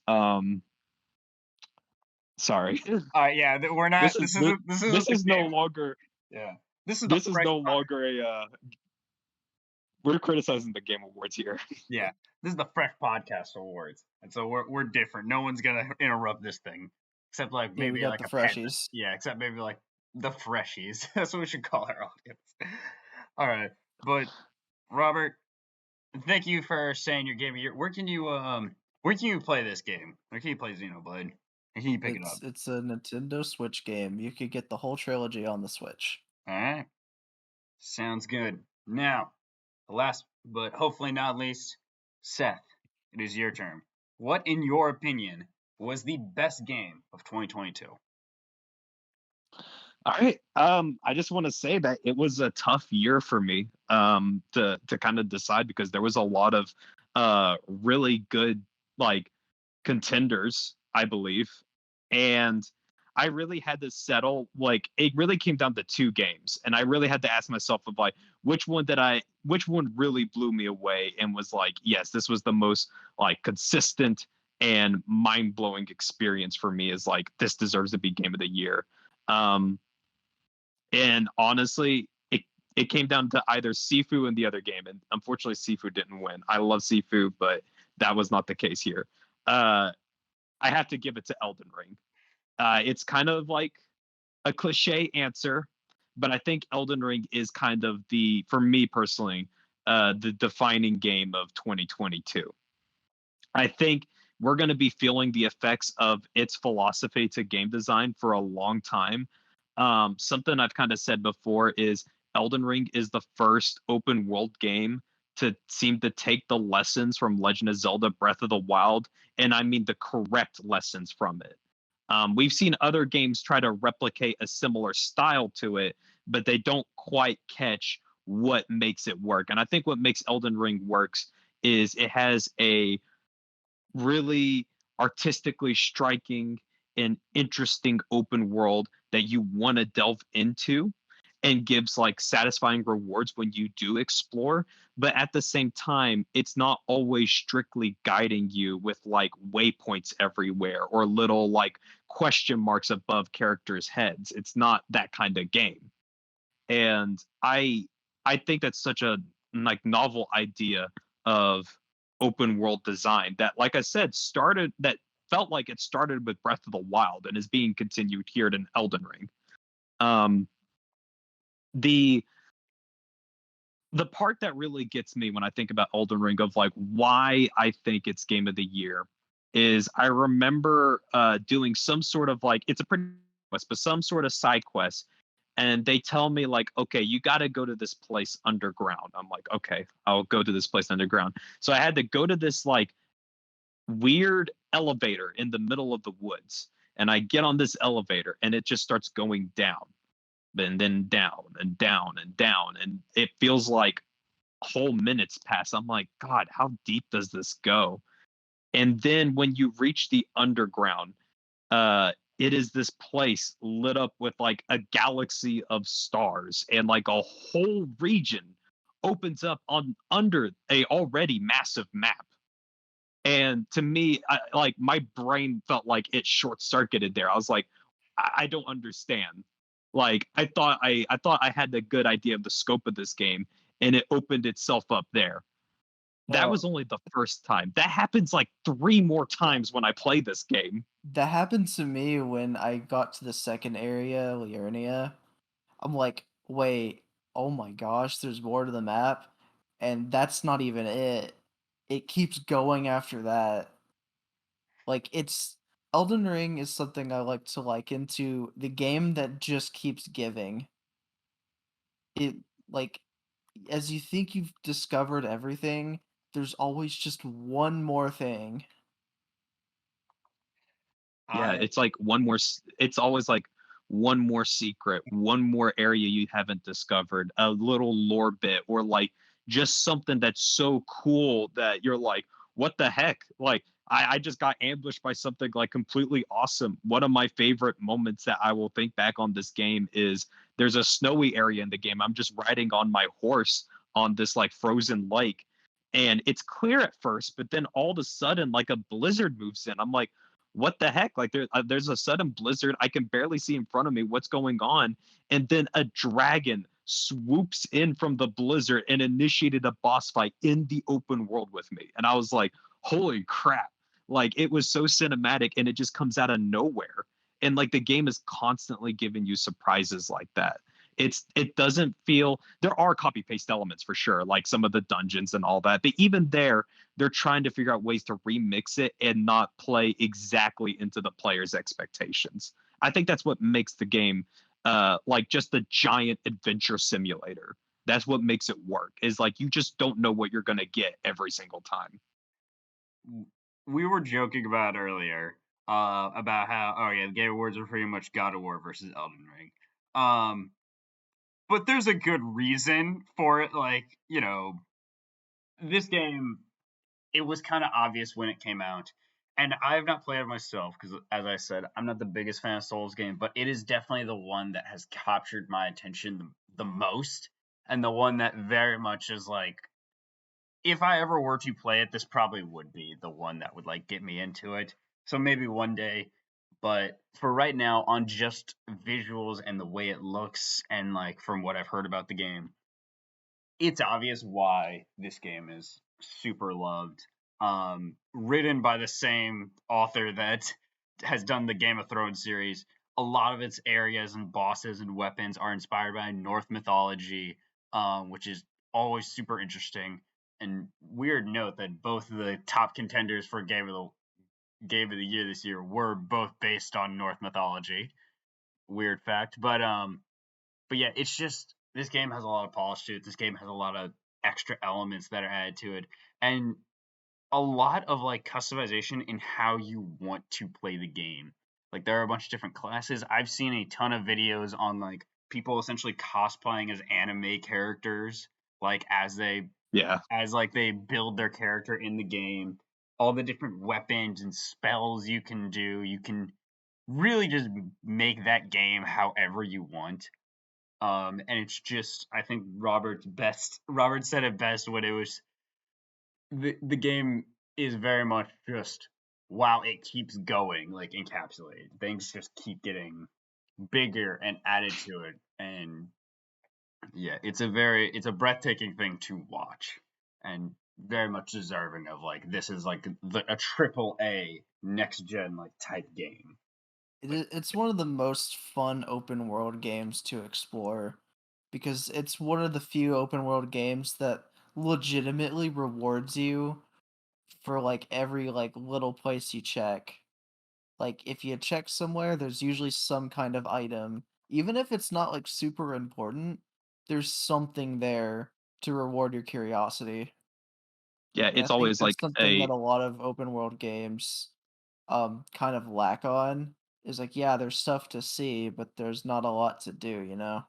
B: Sorry,
A: Yeah, we're not.
B: this is
A: This isn't. This isn't
B: this
A: the
B: is no
A: game.
B: longer
A: Yeah. This is the
B: this is
A: fresh
B: no
A: fire.
B: longer a we're criticizing the Game Awards here.
A: Yeah. This is the Fresh Podcast Awards, and so we're different. No one's gonna interrupt this thing, except like
C: Yeah, we
A: maybe
C: got
A: like
C: the
A: a peasant.
C: freshies.
A: Yeah, except maybe like the freshies. That's what we should call our audience. All right, but Robert, thank you for saying your game of year. Where can you play this game? Where can you play Xenoblade? And can you pick it up?
C: It's a Nintendo Switch game. You could get the whole trilogy on the Switch.
A: All right, sounds good. Now, last but hopefully not least, Seth, it is your turn. What, in your opinion, was the best game of 2022?
B: All right. I just want to say that it was a tough year for me, to kind of decide, because there was a lot of really good like contenders, I believe. And I really had to settle, like it really came down to two games. And I really had to ask myself of like which one really blew me away and was like, yes, this was the most like consistent and mind-blowing experience for me, is like this deserves to be game of the year. Um and honestly, it came down to either Sifu and the other game, and unfortunately, Sifu didn't win. I love Sifu, but that was not the case here. Uh, I have to give it to Elden Ring. It's kind of like a cliche answer, but I think Elden Ring is kind of for me personally, the defining game of 2022. I think we're going to be feeling the effects of its philosophy to game design for a long time. Something I've kind of said before is Elden Ring is the first open world game to seem to take the lessons from Legend of Zelda Breath of the Wild, and I mean the correct lessons from it. We've seen other games try to replicate a similar style to it, but they don't quite catch what makes it work. And I think what makes Elden Ring works is it has a really artistically striking and interesting open world that you want to delve into, and gives like satisfying rewards when you do explore. But at the same time, it's not always strictly guiding you with like waypoints everywhere or little like question marks above characters' heads. It's not that kind of game. And I think that's such a like novel idea of open world design that, like I said, started that felt like it started with Breath of the Wild and is being continued here in Elden Ring. um the the part that really gets me when I think about Elden Ring, of like why I think it's game of the year, is I remember doing some sort of like, it's a pretty quest, but some sort of side quest, and they tell me like, okay, you got to go to this place underground. I'm like, okay, I'll go to this place underground. So I had to go to this like weird elevator in the middle of the woods, and I get on this elevator and it just starts going down and then down and down and down, and it feels like whole minutes pass. I'm like, God, how deep does this go? And then when you reach the underground, it is this place lit up with like a galaxy of stars, and like a whole region opens up on under a already massive map. And to me, like my brain felt like it short circuited there. I was like, I don't understand. Like I thought I had a good idea of the scope of this game, and it opened itself up there. That was
C: Well,
B: only the first time. That happens like 3 more times when I play this game.
C: that happened to me when I got to the second area, Liurnia. I'm like, wait, oh my gosh, there's more to the map, and that's not even it. It keeps going after that. Like it's Elden Ring is something I like to liken to the game that just keeps giving. It like as you think you've discovered everything, there's always just one more thing.
B: Yeah,
A: I
B: it's like it's always like one more secret, one more area you haven't discovered, a little lore bit, or like just something that's so cool that you're like, what the heck? Like, I just got ambushed by something like completely awesome. One of my favorite moments that I will think back on this game is there's a snowy area in the game. I'm just riding on my horse on this like frozen lake. And it's clear at first, but then all of a sudden, like a blizzard moves in. I'm like, what the heck? Like there's a sudden blizzard. I can barely see in front of me what's going on. And then a dragon swoops in from the blizzard and initiated a boss fight in the open world with me. And I was like, holy crap. Like it was so cinematic and it just comes out of nowhere. And like the game is constantly giving you surprises like that. It doesn't feel there are copy paste elements for sure, like some of the dungeons and all that. But even there, they're trying to figure out ways to remix it and not play exactly into the player's expectations. I think that's what makes the game like just a giant adventure simulator. That's what makes it work. Is like you just don't know what you're gonna get every single time.
A: we were joking about earlier about how the Game Awards are pretty much God of War versus Elden Ring. Um, but there's a good reason for it. Like, this game, it was kind of obvious when it came out. And I have not played it myself because, as I said, I'm not the biggest fan of Souls game, but it is definitely the one that has captured my attention the most, and the one that very much is like, if I ever were to play it, this probably would be the one that would like get me into it. So maybe one day, but for right now, on just visuals and the way it looks, and like from what I've heard about the game, it's obvious why this game is super loved. Written by the same author that has done the Game of Thrones series. A lot of its areas and bosses and weapons are inspired by Norse mythology, which is always super interesting. And weird note that both of the top contenders for Game of the Year this year were both based on Norse mythology. Weird fact, but yeah, it's just this game has a lot of polish to it. This game has a lot of extra elements that are added to it, and a lot of like customization in how you want to play the game. Like there are a bunch of different classes. I've seen a ton of videos on like people essentially cosplaying as anime characters, like
B: Yeah.
A: as like they build their character in the game. All the different weapons and spells you can do. You can really just make that game however you want. And it's just I think Robert said it best when it was the game is very much just while it keeps going, like encapsulated. Things just keep getting bigger and added to it. And yeah, it's a breathtaking thing to watch, and very much deserving of like this is like a triple A next gen like type game. Like
C: It's one of the most fun open world games to explore because it's one of the few open world games that legitimately rewards you for like every like little place you check. Like if you check somewhere, there's usually some kind of item. Even if it's not like super important, there's something there to reward your curiosity.
B: Yeah,
C: And I
B: it's
C: think
B: always
C: that's
B: like
C: something that
B: a
C: a lot of open world games kind of lack on. Is like, yeah, there's stuff to see, but there's not a lot to do, you know?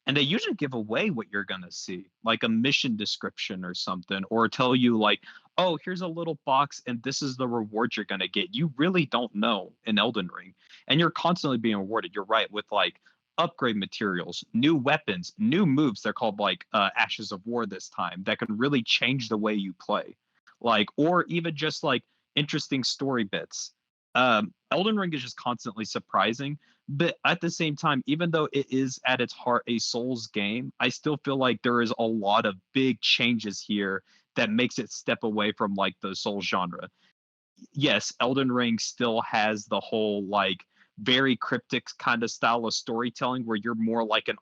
B: and they usually give away what you're going to see, like a mission description or something, or tell you like, oh, here's a little box and this is the reward you're going to get. You really don't know in Elden Ring, and you're constantly being rewarded. You're right, with like upgrade materials, new weapons, new moves. They're called like Ashes of War this time, that can really change the way you play, like, or even just like interesting story bits. Elden Ring is just constantly surprising. But at the same time, even though it is at its heart a Souls game, I still feel like there is a lot of big changes here that makes it step away from like the Souls genre. Yes, Elden Ring still has the whole like very cryptic kind of style of storytelling where you're more like an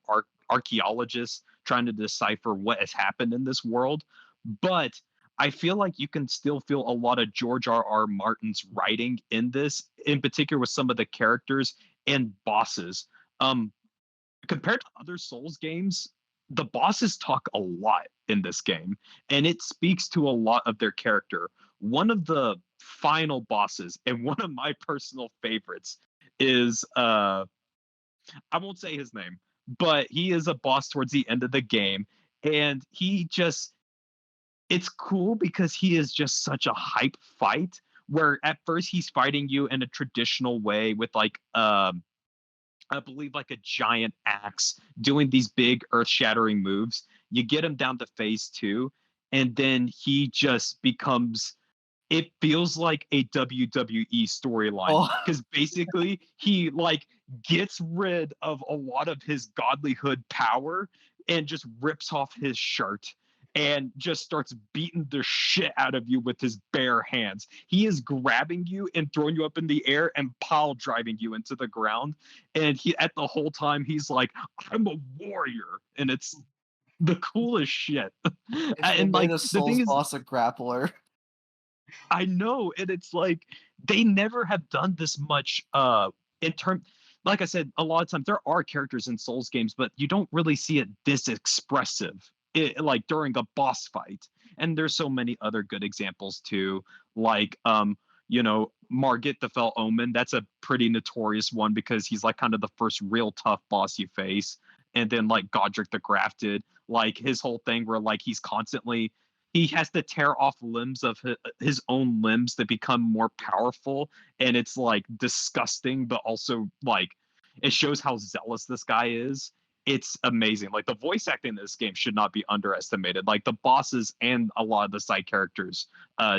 B: archaeologist trying to decipher what has happened in this world. But I feel like you can still feel a lot of George R. R. Martin's writing in this, in particular with some of the characters and bosses. Um, Compared to other Souls games, the bosses talk a lot in this game, and it speaks to a lot of their character. One of the final bosses, and one of my personal favorites, is I won't say his name, but he is a boss towards the end of the game, and he just it's cool because he is just such a hype fight. Where at first he's fighting you in a traditional way with like I believe like a giant axe doing these big earth shattering moves. You get him down to phase two, and then he just becomes it feels like a WWE storyline
C: Oh,
B: because basically he like gets rid of a lot of his godlyhood power and just rips off his shirt and just starts beating the shit out of you with his bare hands. He is grabbing you and throwing you up in the air and pile driving you into the ground. And he at the whole time he's like, "I'm a warrior," and it's the coolest shit.
C: if they
B: And
C: made
B: like
C: a
B: the thing
C: Souls
B: is,
C: boss a grappler.
B: I know, and it's like they never have done this much in term like I said, a lot of times there are characters in Souls games, but you don't really see it this expressive like during a boss fight. And there's so many other good examples too, like Margit the Fell Omen. That's a pretty notorious one because he's like kind of the first real tough boss you face. And then like Godric the Grafted, like his whole thing where like he has to tear off limbs of his own limbs to become more powerful, and it's like disgusting but also like it shows how zealous this guy is. It's amazing. Like the voice acting in this game should not be underestimated. Like the bosses and a lot of the side characters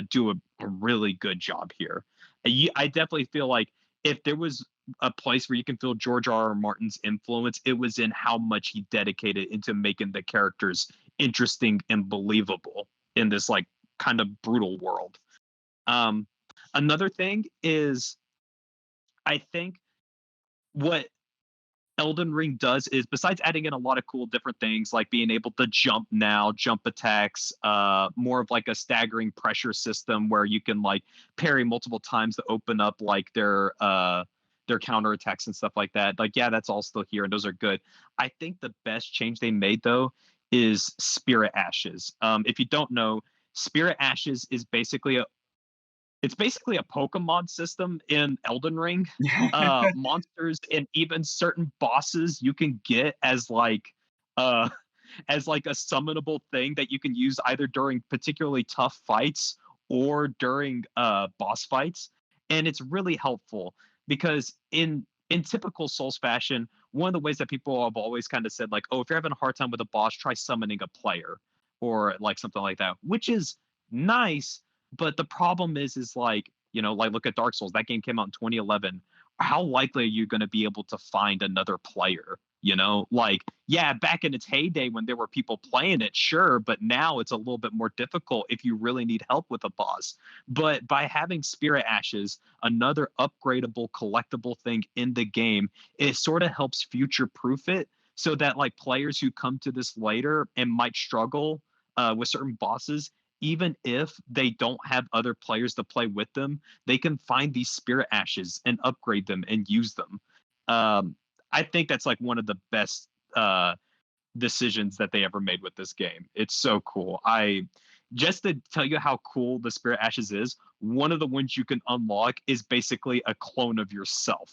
B: do a really good job here. I definitely feel like if there was a place where you can feel George R. R. Martin's influence, it was in how much he dedicated into making the characters interesting and believable in this like kind of brutal world. Um, Another thing is, I think what Elden Ring does is besides adding in a lot of cool different things like being able to jump now, jump attacks, more of like a staggering pressure system where you can like parry multiple times to open up like their counterattacks and stuff like that. Like, yeah, that's all still here and those are good. I think the best change they made though is Spirit Ashes. If you don't know, Spirit Ashes is basically a Pokemon system in Elden Ring. Monsters and even certain bosses you can get uh as like a summonable thing that you can use either during particularly tough fights or during boss fights. And it's really helpful because in typical Souls fashion, one of the ways that people have always kind of said like, oh, if you're having a hard time with a boss, try summoning a player or like something like that, which is nice, but the problem is like, like look at Dark Souls. That game came out in 2011. How likely are you going to be able to find another player? Like, yeah, back in its heyday when there were people playing it, sure, but now it's a little bit more difficult if you really need help with a boss. But by having Spirit Ashes, another upgradable collectible thing in the game, it sort of helps future proof it so that like players who come to this later and might struggle with certain bosses, even if they don't have other players to play with them, they can find these Spirit Ashes and upgrade them and use them. Um, I think that's like one of the best decisions that they ever made with this game. It's so cool. I just to tell you how cool the Spirit Ashes is, one of the ones you can unlock is basically a clone of yourself.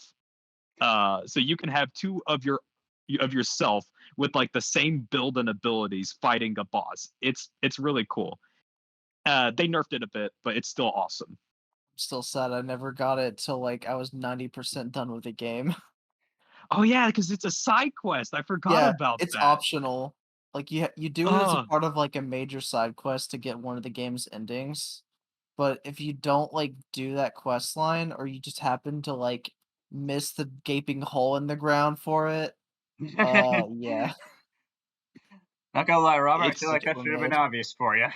B: So you can have two of yourself with like the same build and abilities fighting a boss. It's really cool. They nerfed it a bit, but it's still awesome.
C: Still sad I never got it till like I was 90% done with the game.
B: Oh yeah, because it's a side quest. I forgot
C: Yeah,
B: about
C: it's
B: that.
C: optional. Like you do it as a
B: Oh,
C: part of like a major side quest to get one of the game's endings. but if you don't like do that quest line, or you just happen to like miss the gaping hole in the ground for it, yeah,
A: Not gonna lie, Robert, I
C: it's
A: feel like that
C: digitally
A: should have been
C: made.
A: obvious for you.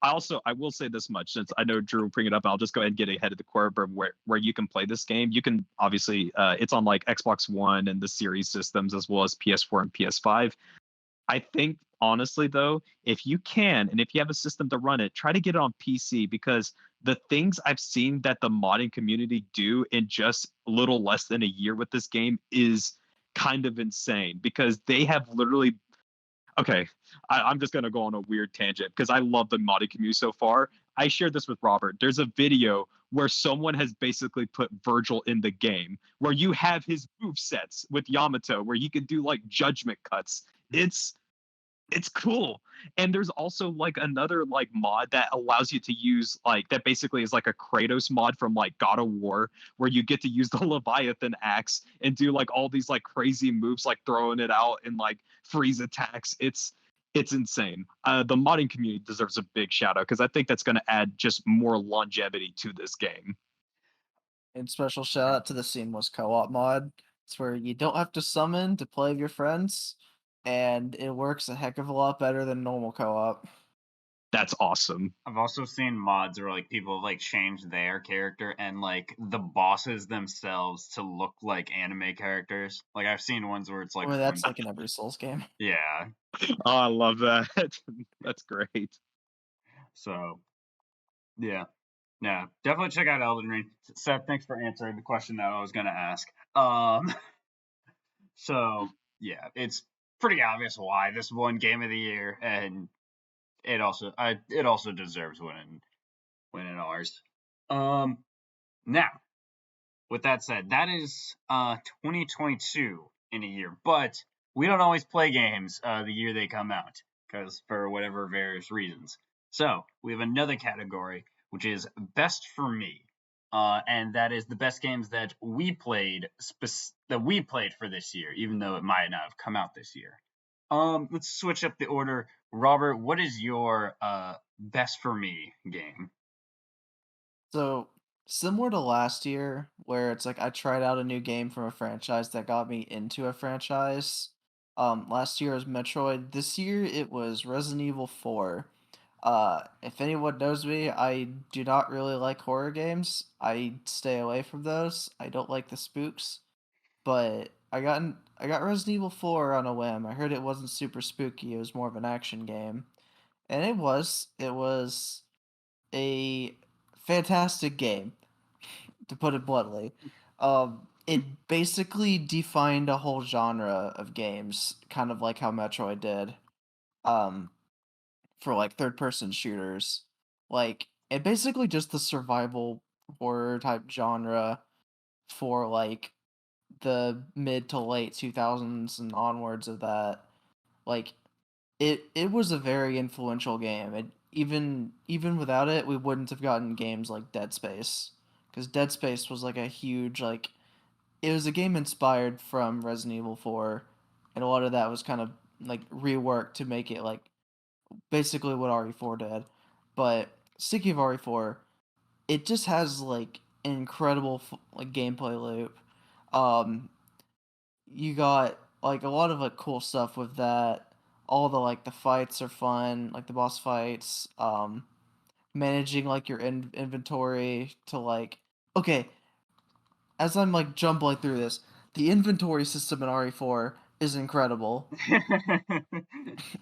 B: I will say this much, since I know Drew will bring it up. I'll just go ahead and get ahead of the curve of where you can play this game. You can obviously it's on like Xbox One and the Series systems, as well as PS4 and PS5. I think honestly though, if you can and if you have a system to run it, try to get it on PC, because the things I've seen that the modding community do in just a little less than a year with this game is kind of insane, because they have literally, okay, I'm just gonna go on a weird tangent because I love the modding community so far. I shared this with Robert. There's a video where someone has basically put Virgil in the game, where you have his move sets with Yamato, where he can do like judgment cuts. It's cool. And there's also like another like mod that allows you to use, like, that basically is like a Kratos mod from like God of War, where you get to use the Leviathan axe and do like all these like crazy moves, like throwing it out and like freeze attacks. It's insane. The modding community deserves a big shout out, because I think that's going to add just more longevity to this game.
C: And special shout out to the Seamless Co-op mod. It's where you don't have to summon to play with your friends, and it works a heck of a lot better than normal co-op.
B: That's awesome.
A: I've also seen mods where like people have like changed their character and like the bosses themselves to look like anime characters. Like I've seen ones where it's
C: I
A: like
C: mean, that's like in every Souls game.
A: yeah.
B: Oh, I love that. That's great.
A: So yeah. Yeah. Definitely check out Elden Ring. Seth, thanks for answering the question that I was gonna ask. So yeah, it's pretty obvious why this won Game of the Year, and it also deserves winning ours. Um Now, with that said, that is 2022 in a year, but we don't always play games the year they come out, because for whatever various reasons. So we have another category, which is best for me, and that is the best games that we played for this year, even though it might not have come out this year. Let's switch up the order. Robert, what is your best for me game?
C: So, similar to last year, where it's like I tried out a new game from a franchise that got me into a franchise. Last year was Metroid. This year it was Resident Evil 4. If anyone knows me, I do not really like horror games. I stay away from those. I don't like the spooks. But I got Resident Evil 4 on a whim. I heard it wasn't super spooky. It was more of an action game. And it was. It was a fantastic game, to put it bluntly. It basically defined a whole genre of games, kind of like how Metroid did. Um, for like third person shooters. Like it basically just the survival horror type genre for like the mid to late 2000s and onwards of that. Like it was a very influential game. It even without it, we wouldn't have gotten games like Dead Space, cuz Dead Space was like a huge like it was a game inspired from Resident Evil 4, and a lot of that was kind of like reworked to make it like basically what RE4 did. But speaking of RE4, it just has like an incredible like gameplay loop. Um, you got like a lot of like cool stuff with that. All the like the fights are fun, like the boss fights. Managing like your inventory to like okay, as I'm like jumbling through this, the inventory system in RE4 is incredible.
B: Oh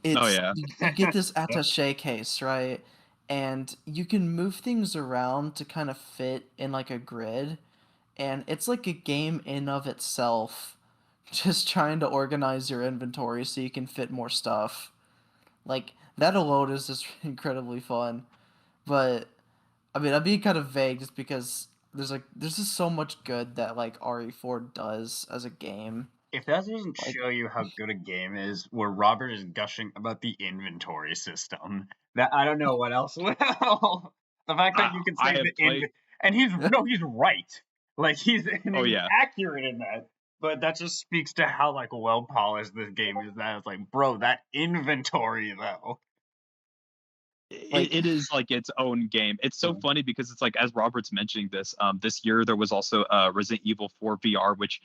C: It's
B: yeah.
C: you get this
A: Yep.
C: attaché case, right? And you can move things around to kind of fit in like a grid, and it's like a game in of itself, just trying to organize your inventory so you can fit more stuff. Like that alone is just incredibly fun. But I mean, I'm being kind of vague just because there's just so much good that like RE4 does as a game.
A: If that doesn't
C: Like
A: show you how good a game is, where Robert is gushing about the inventory system, that I don't know what else will. The fact that you can
B: I
A: say
B: have
A: the
B: played.
A: and he's right. Like and
B: Oh
A: he's
B: yeah.
A: accurate in that. But that just speaks to how like well polished this game is. That it's like, bro, that inventory though.
C: Like,
B: it is like its own game. It's so funny because it's like, as Robert's mentioning this, this year there was also Resident Evil 4 VR, which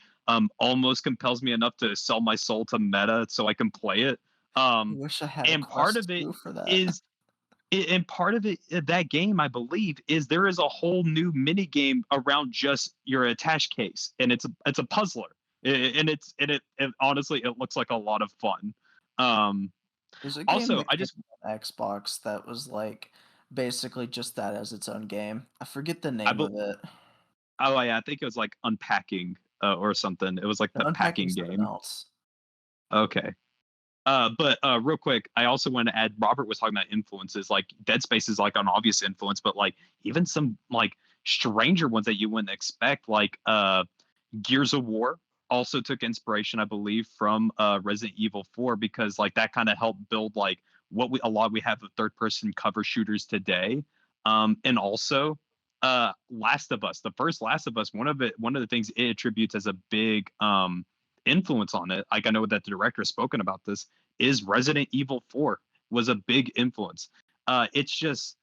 B: almost compels me enough to sell my soul to Meta so I can play it.
C: I
B: Um,
C: wish I had a
B: and part
C: Quest
B: of it
C: 2 for that.
B: is and part of it, that game, I believe, is there is a whole new mini game around just your attach case, and it's a puzzler, and honestly, it looks like a lot of fun. Um,
C: There's a game
B: Also,
C: that came on Xbox that was like basically just that as its own game. I forget the
B: I
C: name
B: bel
C: of it.
B: oh yeah, I think it was like unpacking or something. It was like
C: No,
B: the
C: Unpacking
B: packing
C: something
B: game.
C: else.
B: Okay. But real quick, I also want to add. Robert was talking about influences. Like Dead Space is like an obvious influence, but like even some like stranger ones that you wouldn't expect, like Gears of War, also took inspiration, I believe, from Resident Evil 4 because like that kind of helped build like what we have of third person cover shooters today. And also Last of Us, the first Last of Us, one of the things it attributes as a big influence on it, like I know that the director has spoken about this, is Resident Evil 4 was a big influence. It's just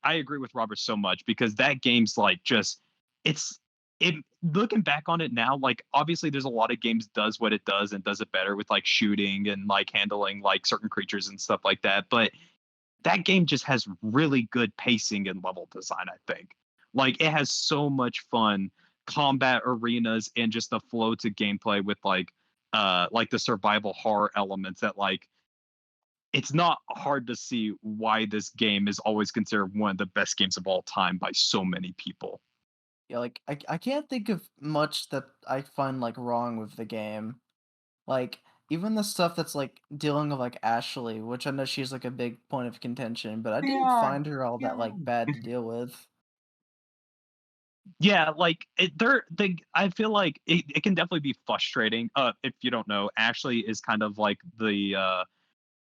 B: I agree with Robert so much because that game's like just it's it looking back on it now, like obviously there's a lot of games does what it does and does it better with like shooting and like handling like certain creatures and stuff like that. But that game just has really good pacing and level design, I think. Like it has so much fun combat arenas and just the flow to gameplay with like the survival horror elements that like it's not hard to see why this game is always considered one of the best games of all time by so many people.
C: Yeah, like I can't think of much that I find like wrong with the game. Like even the stuff that's like dealing with like Ashley, which I know she's like a big point of contention, but I didn't
A: Yeah,
C: find her all that
A: yeah.
C: like bad to deal with.
B: Yeah, like I feel like it can definitely be frustrating. If you don't know, Ashley is kind of like the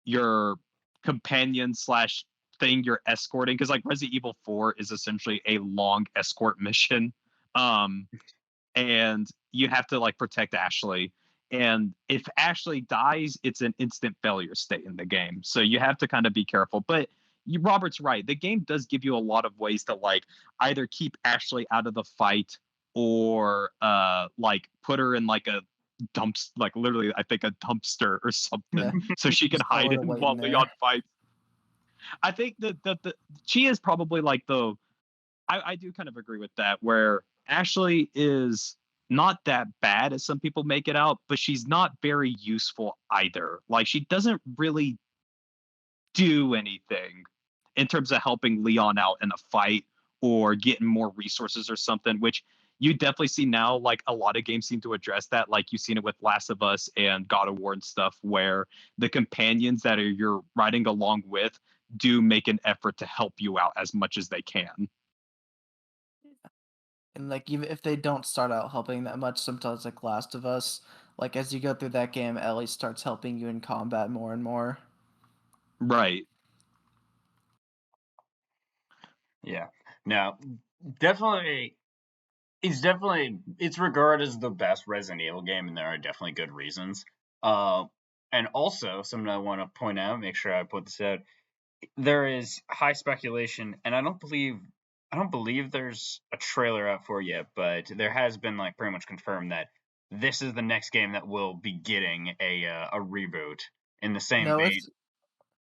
B: your companion slash thing you're escorting because like Resident Evil 4 is essentially a long escort mission. Um and you have to like protect Ashley. And if Ashley dies, it's an instant failure state in the game. So you have to kind of be careful. But Robert's right. The game does give you a lot of ways to like either keep Ashley out of the fight or like put her in like a like literally I think a dumpster or something
C: Yeah,
B: so she can
C: just tell
B: hide
C: her
B: in
C: to wait
B: while
C: in
B: Leon
C: there.
B: fights. I think that she is probably like I do kind of agree with that, where Ashley is not that bad as some people make it out, but she's not very useful either. Like she doesn't really do anything in terms of helping Leon out in a fight or getting more resources or something, which you definitely see now. Like a lot of games seem to address that. Like you've seen it with Last of Us and God of War and stuff, where the companions that you're riding along with do make an effort to help you out as much as they can.
C: And like even if they don't start out helping that much, sometimes like Last of Us, like as you go through that game, Ellie starts helping you in combat more and more.
B: Right.
A: Yeah. Now, definitely, it's regarded as the best Resident Evil game, and there are definitely good reasons. Uh, and also something I want to point out, make sure I put this out. There is high speculation, and I don't believe there's a trailer out for it yet, but there has been like pretty much confirmed that this is the next game that will be getting a reboot in the same
C: No,
A: vein.
C: it's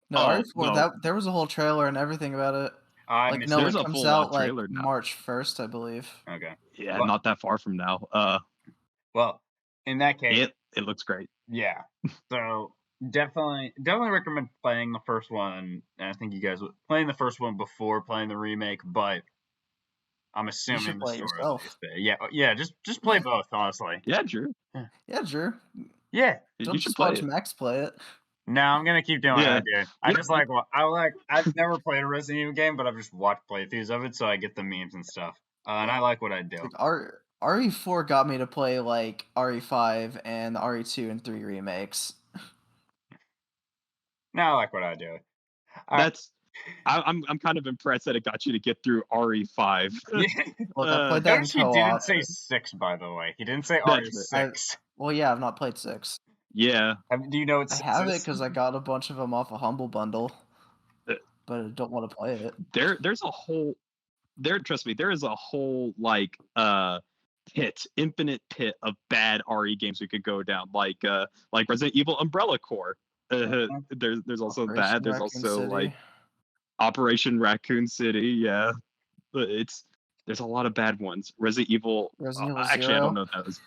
C: no
B: Oh
C: RE4.
B: well,
C: That there was a whole trailer and everything about it.
A: I
C: Like
A: missed
C: no,
A: it.
B: there's
C: it
B: a
C: comes
B: full
C: out like
B: trailer now.
C: March 1st, I believe.
A: Okay.
B: Yeah,
A: Well,
B: not that far from now.
A: well, in that case,
B: It looks great.
A: yeah. So definitely recommend playing the first one. And I think you guys would playing the first one before playing the remake, but I'm
C: You should
A: assuming the
C: play it
A: story will
C: yourself.
A: stay. Yeah, yeah. Just play both, honestly.
B: Yeah, Drew,
A: Yeah.
C: Yeah, Drew.
A: Yeah.
B: you
C: Don't
B: should
C: just
B: play
C: watch
B: it.
C: Max play it.
A: No, I'm gonna keep doing what I
B: Yeah,
A: do. I
B: you,
A: just like what I like. I've never played a Resident Evil game, but I've just watched playthroughs of it, so I get the memes and stuff. And
C: Yeah.
A: I like what I do.
C: Like RE4 got me to play like RE5 and RE2 and 3 remakes.
A: Now I like what I do. All right.
B: that's I'm kind of impressed that it got you to get through RE5.
A: Yeah.
C: Look, I played that in
A: Notice he didn't
C: co-op.
A: say six, by the way. He didn't say
B: That's right.
A: RE6.
C: Well, yeah, I've not played 6.
B: Yeah,
A: Do you know what
C: I
A: six
C: have it
A: is?
C: because I got a bunch of them off a Humble Bundle. but I don't want to play it.
B: There's a whole trust me, there is a whole like infinite pit of bad RE games we could go down, like Resident Evil Umbrella Corps. There's also that.
C: Operation
B: There's
C: Raccoon
B: also
C: City.
B: like Operation Raccoon City. Yeah, but there's a lot of bad ones. Resident Evil. Actually, I don't know if that was.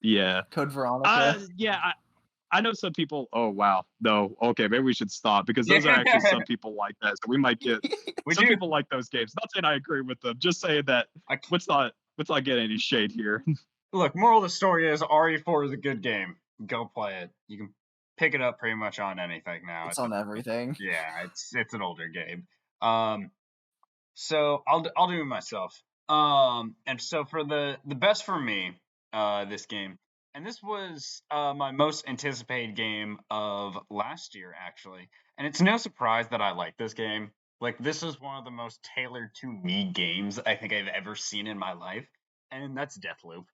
B: Yeah.
C: Code Veronica.
B: Yeah. I know some people. Oh wow, no. Okay, maybe we should stop because those are actually some people like that. So we might get some people like those games. Not saying I agree with them. Just saying that let's not get any shade here.
A: Look, moral of the story is RE4 is a good game. Go play it. You can pick it up pretty much on anything now.
C: It's on everything.
A: Yeah, it's an older game. So I'll do it myself. And so for the best for me, this game, and this was my most anticipated game of last year actually, and it's no surprise that I like this game. Like this is one of the most tailored to me games I think I've ever seen in my life, and that's Deathloop.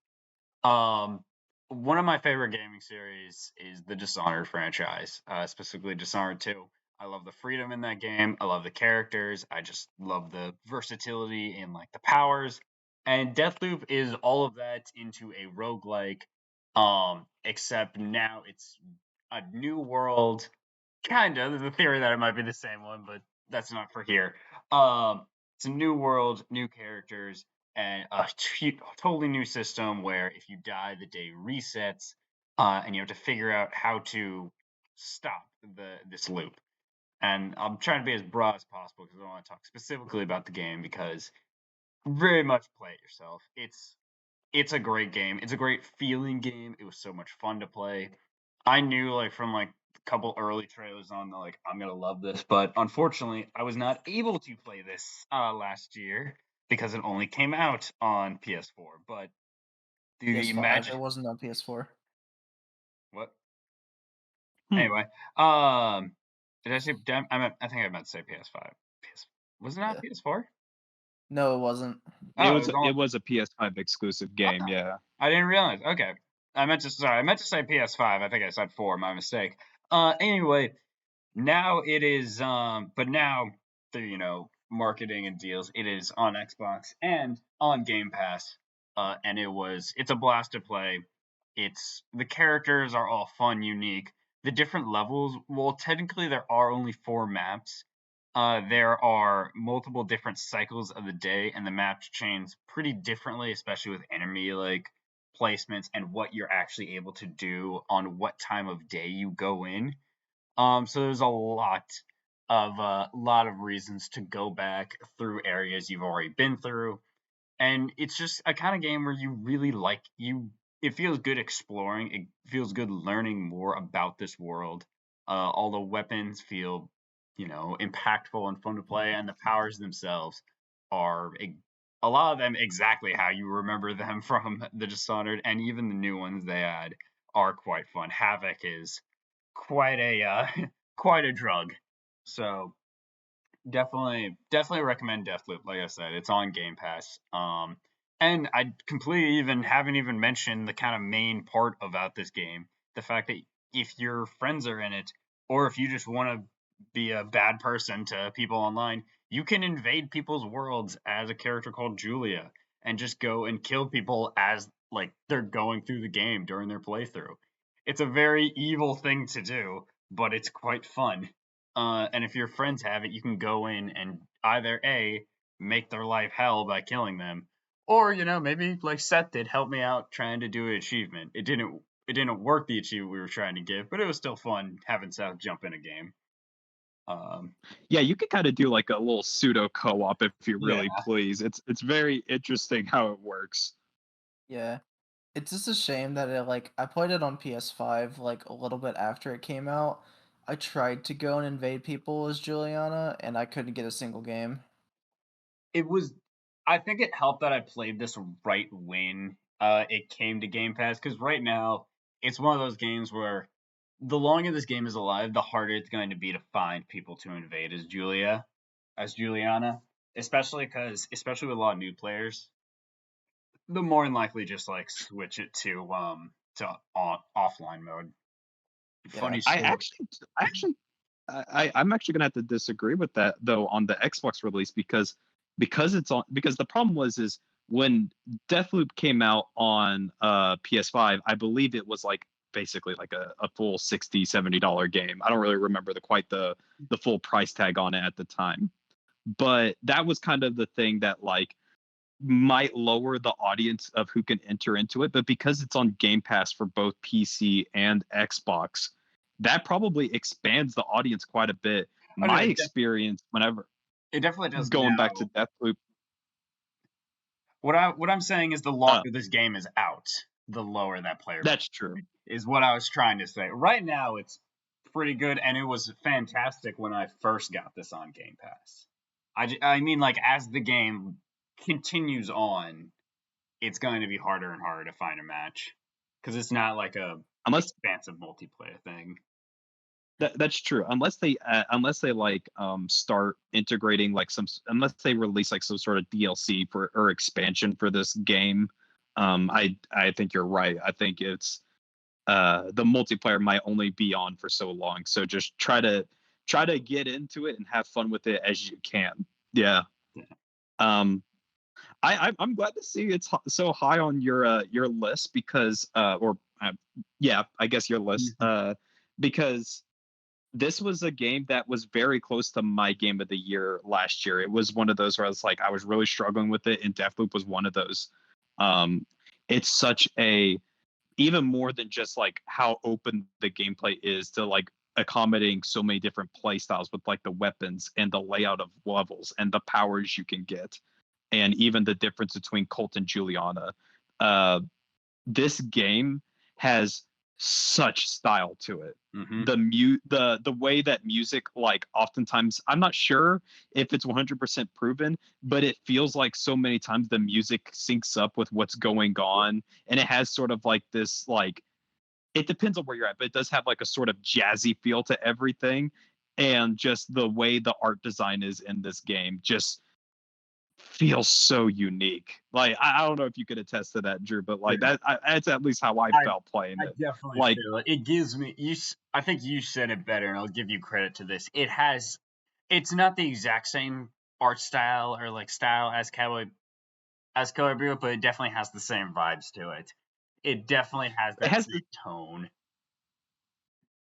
A: One of my favorite gaming series is the Dishonored franchise, specifically Dishonored 2. I love the freedom in that game. I love the characters. I just love the versatility and like the powers. And Deathloop is all of that into a roguelike, except now it's a new world. Kind of. There's a theory that it might be the same one, but that's not for here. It's a new world, new characters, and a totally new system where if you die, the day resets, and you have to figure out how to stop this loop. And I'm trying to be as broad as possible because I don't want to talk specifically about the game because very much play it yourself. It's a great game. It's a great feeling game. It was so much fun to play. I knew like from like a couple early trailers on the like I'm gonna love this, but unfortunately I was not able to play this last year because it only came out on PS4. But do you
C: PS5.
A: imagine
C: It wasn't on PS4.
A: what?
B: Hmm.
A: Anyway, did I say? I think I meant to say PS5. Wasn't that
C: Yeah.
A: PS4?
C: No, it wasn't.
A: Oh,
B: It was a PS5 exclusive game.
A: Oh,
B: Yeah.
A: I didn't realize. Okay. I meant to say PS5. I think I said 4, my mistake. Anyway, now it is but now through, marketing and deals, it is on Xbox and on Game Pass. And it's a blast to play. The characters are all fun, unique. The different levels, well, technically there are only 4 maps. There are multiple different cycles of the day, and the maps change pretty differently, especially with enemy like placements and what you're actually able to do on what time of day you go in. So there's a lot of reasons to go back through areas you've already been through, and it's just a kind of game where you really like you. It feels good exploring. It feels good learning more about this world. All the weapons feel, impactful and fun to play, and the powers themselves are a lot of them exactly how you remember them from the Dishonored, and even the new ones they add are quite fun. Havoc is quite a quite a drug. So definitely recommend Deathloop. Like I said, it's on Game Pass. And I completely even haven't even mentioned the kind of main part about this game, the fact that if your friends are in it, or if you just want to be a bad person to people online, you can invade people's worlds as a character called Julia and just go and kill people as like they're going through the game during their playthrough. It's a very evil thing to do, but it's quite fun. And if your friends have it, you can go in and either A, make their life hell by killing them, or maybe like Seth did, help me out trying to do an achievement. It didn't work the achievement we were trying to give, but it was still fun having Seth jump in a game.
B: Yeah, you could kind of do like a little pseudo co-op if you
A: Yeah.
B: really please. It's very interesting how it works.
C: Yeah. It's just a shame that I played it on PS5 like a little bit after it came out. I tried to go and invade people as Juliana and I couldn't get a single game.
A: I think it helped that I played this right when it came to Game Pass, because right now it's one of those games where the longer this game is alive, the harder it's going to be to find people to invade as Juliana, especially with a lot of new players, the more than likely just like switch it to offline mode.
C: Yeah.
A: Funny
B: I
A: story.
B: actually I'm actually gonna have to disagree with that though on the Xbox release because it's on because the problem was is when Deathloop came out on PS5, I believe it was like basically like a full $60-$70 game. I don't really remember the full price tag on it at the time. But that was kind of the thing that like might lower the audience of who can enter into it. But because it's on Game Pass for both PC and Xbox, that probably expands the audience quite a bit.
A: Oh no,
B: My experience whenever
A: it definitely does
B: going back to
A: now.
B: Deathloop,
A: What I'm saying is the
B: uh,
A: longer this game is out, the lower that player base
B: that's true.
A: is what I was trying to say. Right now, it's pretty good, and it was fantastic when I first got this on Game Pass. I mean, like, as the game continues on, it's going to be harder and harder to find a match because it's not like a
B: Unless
A: expansive multiplayer thing.
B: that's true. Unless they like start integrating like unless they release like some sort of DLC for or expansion for this game. I think you're right. I think it's the multiplayer might only be on for so long. So just try to get into it and have fun with it as you can. Yeah.
A: Yeah.
B: I'm glad to see it's so high on your list because yeah, I guess your list because this was a game that was very close to my game of the year last year. It was one of those where I was like I was really struggling with it, and Deathloop was one of those. Um, it's such a even more than just like how open the gameplay is to like accommodating so many different play styles with like the weapons and the layout of levels and the powers you can get and even the difference between Colt and Juliana. Uh, this game has such style to it.
A: Mm-hmm.
B: The way that music like oftentimes I'm not sure if it's 100% proven, but it feels like so many times the music syncs up with what's going on, and it has sort of like this like it depends on where you're at, but it does have like a sort of jazzy feel to everything, and just the way the art design is in this game just feels so unique. Like I don't know if you could attest to that, Drew, but like
A: Yeah.
B: that's at least how I
A: I
B: felt playing
A: I
B: it.
A: definitely
B: Like
A: feel it. It gives me you. I think you said it better, and I'll give you credit to this. It has. It's not the exact same art style or like style as Cowboy Bebop, but it definitely has the same vibes to it. It definitely has
B: it
A: that
B: has
A: same
B: the
A: tone.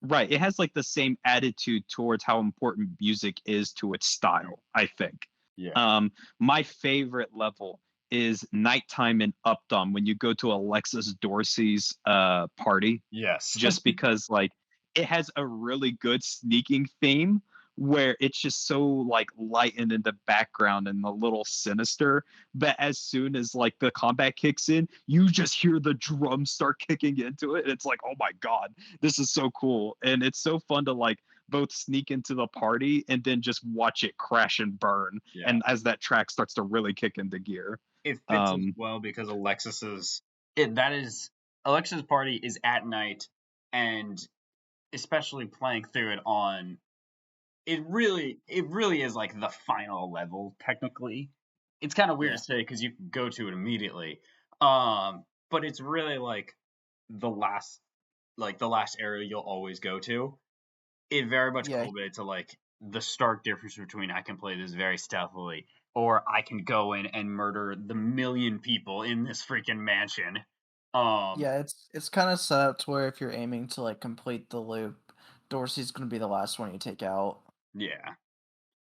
B: right, it has like the same attitude towards how important music is to its
A: Mhm.
B: style, I think.
A: Yeah.
B: My favorite level is nighttime in Updom when you go to Alexis Dorsey's party,
A: Yes.
B: just because like it has a really good sneaking theme where it's just so like lightened in the background and a little sinister, but as soon as like the combat kicks in you just hear the drums start kicking into it, and it's like oh my god, this is so cool, and it's so fun to like both sneak into the party and then just watch it crash and burn
A: Yeah.
B: and as that track starts to really kick into gear.
A: It fits as
B: um
A: well because Alexis's party is at night, and especially playing through it on it really is like the final level technically. It's kind of weird to
C: Yeah.
A: say because you can go to it immediately, but it's really the last the last area you'll always go to. It very much
C: Yeah.
A: culminates to like the stark difference between I can play this very stealthily or I can go in and murder the million people in this freaking mansion. Um,
C: Yeah, it's kind of set up to where if you're aiming to like complete the loop, Dorsey's gonna be the last one you take out.
A: yeah,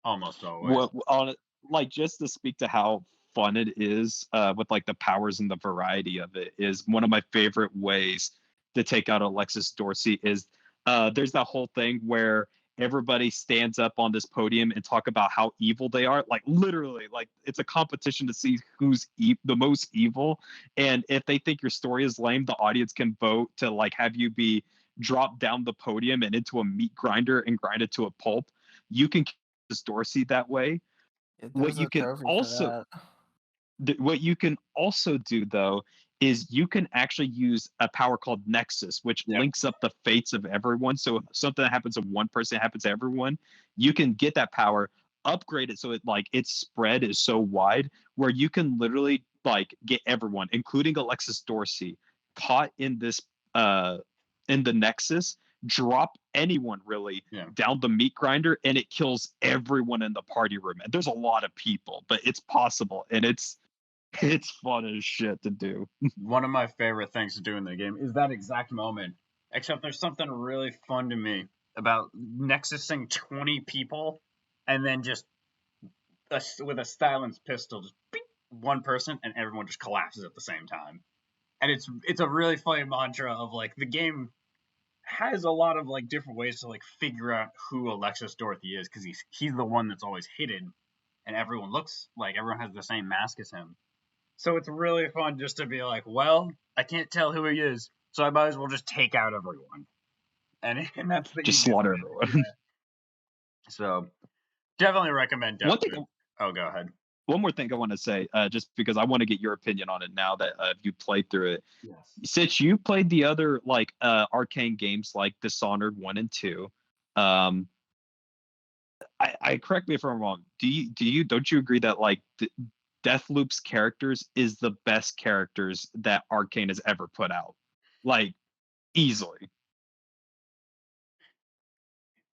A: almost always.
B: what on like just to speak to how fun it is with like the powers and the variety of it is one of my favorite ways to take out Alexis Dorsey is there's that whole thing where everybody stands up on this podium and talk about how evil they are, like literally like it's a competition to see who's the most evil, and if they think your story is lame the audience can vote to like have you be dropped down the podium and into a meat grinder and grind it to a pulp. You can Dorsey that way. What
C: There's
B: you
C: a
B: can
C: trophy for
B: also
C: that.
B: what you can also do though is you can actually use a power called Nexus, which
A: Yep.
B: links up the fates of everyone. So if something that happens to one person happens to everyone, you can get that power, upgrade it so it like its spread is so wide where you can literally like get everyone, including Alexis Dorsey, caught in this in the Nexus drop anyone really
A: Yeah.
B: down the meat grinder, and it kills everyone in the party room. And there's a lot of people, but it's possible, and it's fun as shit to do.
A: One of my favorite things to do in the game is that exact moment. Except there's something really fun to me about nexusing 20 people and then just with a silenced pistol, just beep, one person and everyone just collapses at the same time. And it's a really funny mantra of like the game has a lot of like different ways to like figure out who Alexis Dorothy is because he's the one that's always hidden and everyone looks like everyone has the same mask as him. So it's really fun just to be like, well, I can't tell who he is, so I might as well just take out everyone. And that's the
B: Just
A: easiest
B: slaughter
A: way.
B: everyone.
A: Yeah. So definitely recommend
B: One thing,
A: Deathloop. Oh, go ahead.
B: one more thing I want to say, just because I want to get your opinion on it now that you played through it.
A: Yes.
B: Since you played the other like arcane games like Dishonored 1 and 2, I correct me if I'm wrong. Don't you agree that like Deathloop's characters is the best characters that Arcane has ever put out? Like easily.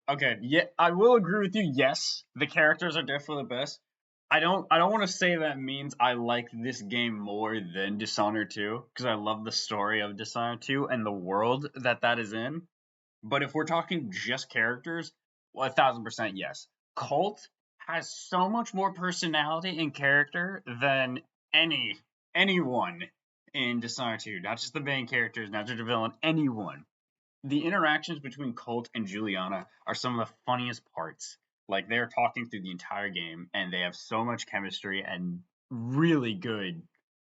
A: Okay, yeah, I will agree with you. Yes, the characters are definitely the best. I don't want to say that means I like this game more than Dishonored 2 because I love the story of Dishonored 2 and the world that is in. But if we're talking just characters, well, 1,000% yes. Colt has so much more personality and character than anyone in Dishonored 2. Not just the main characters, not just the villain, anyone. The interactions between Colt and Juliana are some of the funniest parts. Like they're talking through the entire game and they have so much chemistry and really good,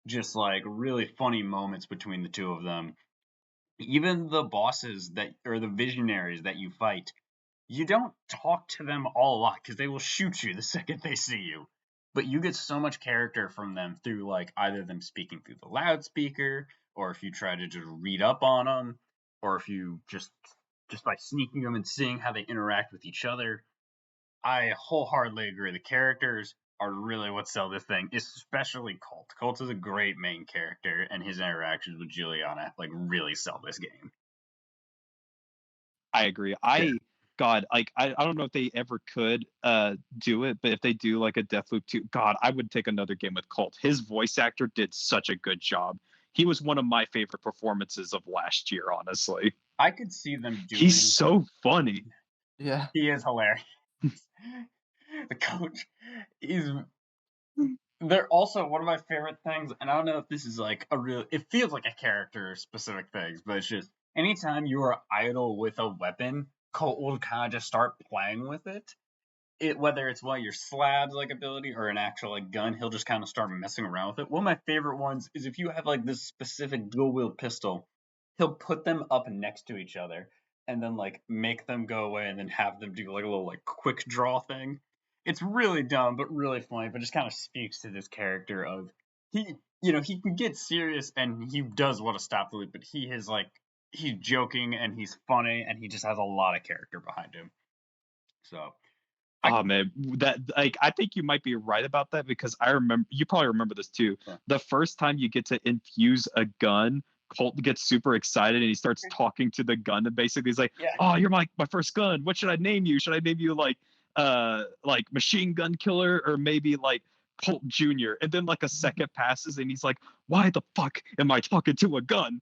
A: just like really funny moments between the two of them. Even the bosses that or the visionaries that you fight, you don't talk to them all a lot because they will shoot you the second they see you. But you get so much character from them through like either them speaking through the loudspeaker, or if you try to just read up on them, or if you just by sneaking them and seeing how they interact with each other. I wholeheartedly agree. The characters are really what sell this thing, especially Colt. Colt is a great main character, and his interactions with Juliana like really sell this game.
B: I agree. God, like I don't know if they ever could do it, but if they do like a Deathloop 2, God, I would take another game with Colt. His voice actor did such a good job. He was one of my favorite performances of last year, honestly.
A: I could see them
B: He's
A: doing.
B: so funny.
C: Yeah.
A: He is hilarious. The coach is. They're also one of my favorite things, and I don't know if this is like a real. It feels like a character specific things, but it's just anytime you are idle with a weapon, Colt will kind of just start playing with it. Whether it's one of your slabs like ability or an actual like gun, he'll just kind of start messing around with it. One of my favorite ones is if you have like this specific dual wield pistol, he'll put them up next to each other and then like make them go away and then have them do like a little like quick draw thing. It's really dumb but really funny, but just kind of speaks to this character of he can get serious and he does want to stop the loop, but he is like he's joking and he's funny and he just has a lot of character behind him. So
B: Oh man, that like I think you might be right about that because I remember you probably remember this too.
A: yeah.
B: The first time you get to infuse a gun, Colt gets super excited and he starts talking to the gun and basically he's like,
A: Yeah.
B: "Oh, you're my first gun. What should I name you? Should I name you like Machine Gun Killer or maybe like Colt Jr.?" And then like a second passes and he's like, "Why the fuck am I talking to a gun?"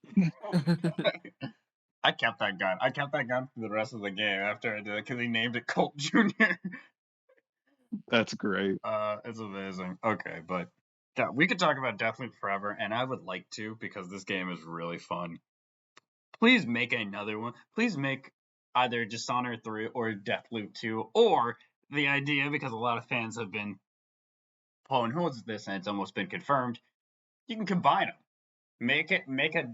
A: I kept that gun. I kept that gun for the rest of the game after I did it because he named it Colt Jr.
B: That's great.
A: It's amazing. Okay, but yeah, we could talk about Deathloop forever, and I would like to because this game is really fun. Please make another one. Please make either Dishonored 3 or Deathloop 2, or the idea because a lot of fans have been pulling holes at this and it's almost been confirmed. You can combine them. Make a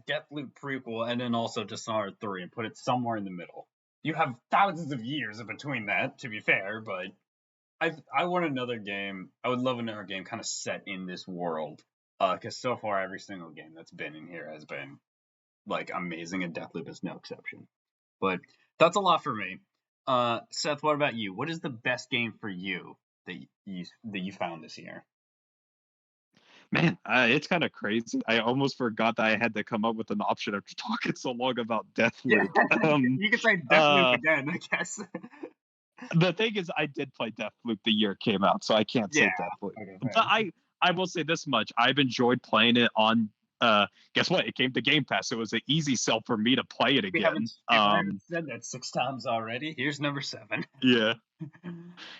A: Deathloop prequel and then also Dishonored 3 and put it somewhere in the middle. You have thousands of years in between that, to be fair, but I want another game. I would love another game kind of set in this world. Because so far every single game that's been in here has been like amazing, and Deathloop is no exception. But that's a lot for me. Seth, what about you? What is the best game for you that you found this year?
B: Man, it's kind of crazy. I almost forgot that I had to come up with an option after talking so long about
A: Yeah,
B: Deathloop.
A: you could say Deathloop
B: Uh,
A: again, I guess.
B: the thing is, I did play Deathloop the year it came out, so I can't
A: Yeah.
B: say Deathloop.
A: Okay,
B: But
A: fair.
B: I will say this much: I've enjoyed playing it on. Guess what? It came to Game Pass. It was an easy sell for me to play it again.
A: If I haven't said that 6 times already, here's number 7.
B: Yeah,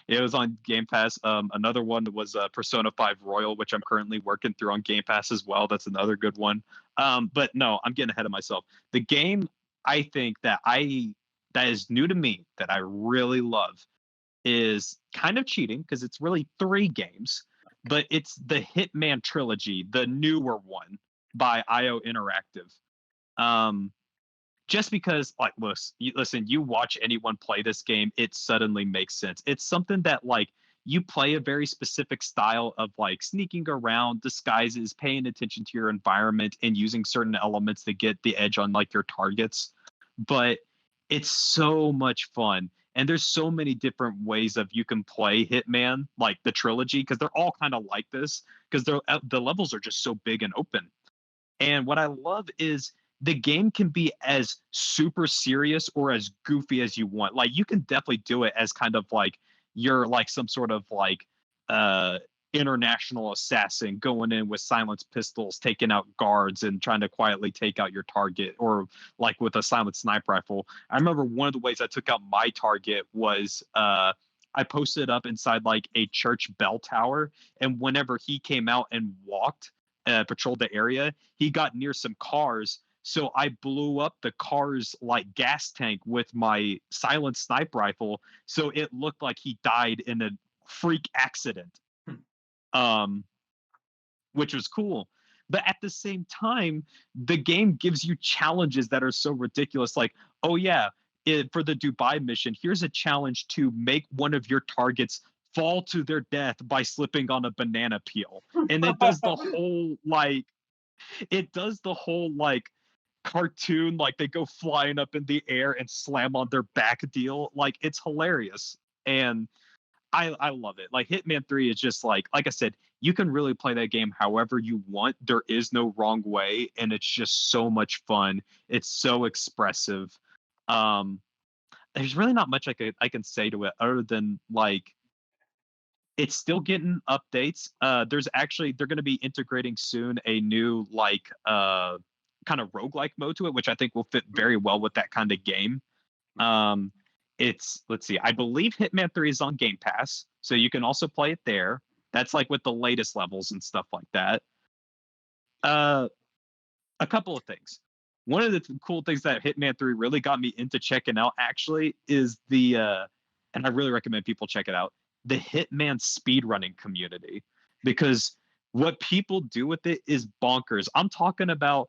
B: it was on Game Pass. Another one was Persona 5 Royal, which I'm currently working through on Game Pass as well. That's another good one. But no, I'm getting ahead of myself. The game I think that is new to me that I really love is kind of cheating because it's really 3 games, but it's the Hitman trilogy, the newer one by IO Interactive. Um, just because, like, listen, you watch anyone play this game, it suddenly makes sense. It's something that, like, you play a very specific style of like sneaking around, disguises, paying attention to your environment, and using certain elements to get the edge on like your targets. But it's so much fun. And there's so many different ways of you can play Hitman, like the trilogy, because they're all kind of like this, because the levels are just so big and open. And what I love is the game can be as super serious or as goofy as you want. Like you can definitely do it as kind of like you're like some sort of like uh international assassin going in with silenced pistols, taking out guards and trying to quietly take out your target, or like with a silent sniper rifle. I remember one of the ways I took out my target was I posted up inside like a church bell tower, and whenever he came out and walked, patrolled the area, he got near some cars. So I blew up the car's like gas tank with my silent sniper rifle. So it looked like he died in a freak accident, um, which was cool. But at the same time, the game gives you challenges that are so ridiculous. Like, oh, yeah, for the Dubai mission, here's a challenge to make one of your targets fall to their death by slipping on a banana peel. And it does the whole like cartoon, like they go flying up in the air and slam on their back deal. Like it's hilarious. And I love it. Like Hitman 3 is just like I said, you can really play that game however you want. There is no wrong way, and it's just so much fun. It's so expressive. Um, there's really not much I can say to it other than like it's still getting updates. They're going to be integrating soon a new like kind of roguelike mode to it, which I think will fit very well with that kind of game. Um, it's let's see, I believe Hitman 3 is on Game Pass, so you can also play it there. That's like with the latest levels and stuff like that. Uh, a couple of things. One of the cool things that Hitman 3 really got me into checking out actually is and I really recommend people check it out, the Hitman speedrunning community. Because what people do with it is bonkers. I'm talking about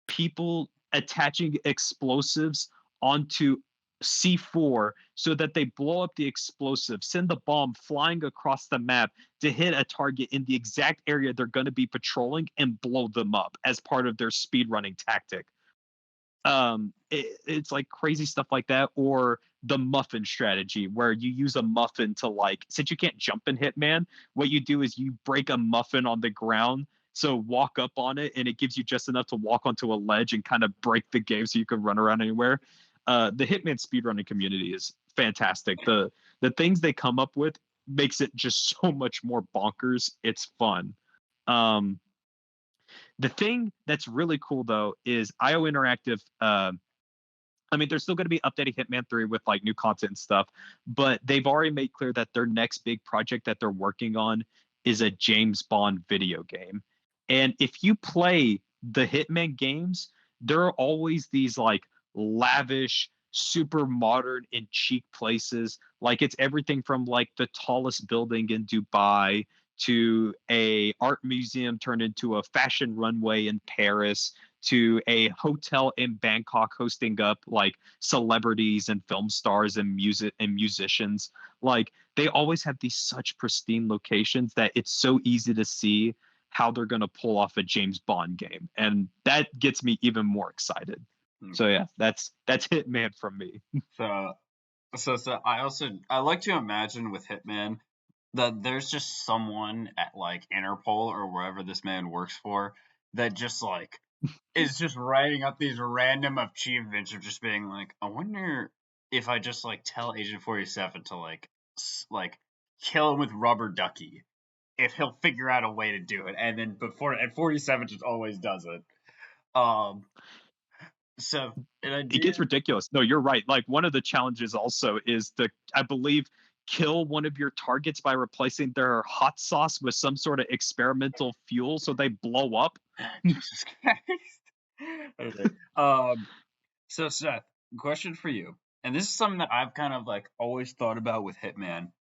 B: people attaching explosives onto C4 so that they blow up the explosive, send the bomb flying across the map to hit a target in the exact area they're going to be patrolling and blow them up as part of their speedrunning tactic. It's like crazy stuff like that, or the muffin strategy where you use a muffin to, like, since you can't jump in Hitman, what you do is you break a muffin on the ground, so walk up on it and it gives you just enough to walk onto a ledge and kind of break the game so you can run around anywhere. The Hitman speedrunning community is fantastic. The things they come up with makes it just so much more bonkers. It's fun. um the thing that's really cool though is IO Interactive. I mean, they're still going to be updating Hitman 3 with like new content and stuff, but they've already made clear that their next big project that they're working on is a James Bond video game. And if you play the Hitman games, there are always these like lavish, super modern and chic places. Like it's everything from like the tallest building in Dubai to a art museum turned into a fashion runway in Paris to a hotel in Bangkok hosting up like celebrities and film stars and music and musicians. Like they always have these such pristine locations that it's so easy to see how they're going to pull off a James Bond game, and that gets me even more excited. So yeah, that's Hitman from me.
A: So I like to imagine with Hitman there's just someone at like Interpol or wherever this man works for that just like is just writing up these random achievements of just being like, I wonder if I just like tell Agent 47 to like kill him with rubber ducky, if he'll figure out a way to do it. And then 47 just always does it. Um, so an
B: It
A: idea.
B: gets ridiculous. No, you're right. Like one of the challenges also is I believe, kill one of your targets by replacing their hot sauce with some sort of experimental fuel so they blow up.
A: Jesus Christ. Okay. So Seth, question for you, and this is something that I've kind of like always thought about with Hitman.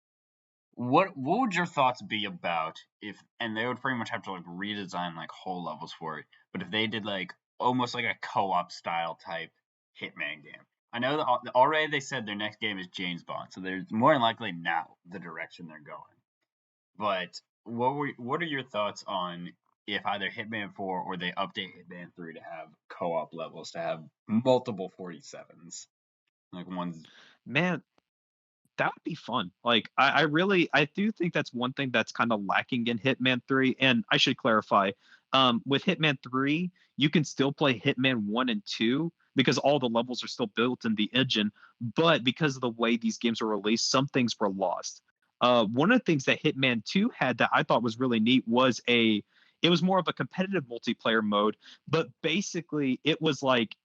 A: What would your thoughts be about if, and they would pretty much have to like redesign like whole levels for it, but if they did like almost like a co-op style type Hitman game? I know that already they said their next game is James Bond, so there's more than likely not the direction they're going. But what are your thoughts on if either Hitman 4 or they update Hitman 3 to have co-op levels, to have multiple 47s, like ones?
B: Man, that would be fun. Like I do think that's one thing that's kind of lacking in Hitman 3. And I should clarify, with Hitman 3, you can still play Hitman 1 and 2 because all the levels are still built in the engine. But because of the way these games were released, some things were lost. One of the things that Hitman 2 had that I thought was really neat was it was more of a competitive multiplayer mode, but basically it was like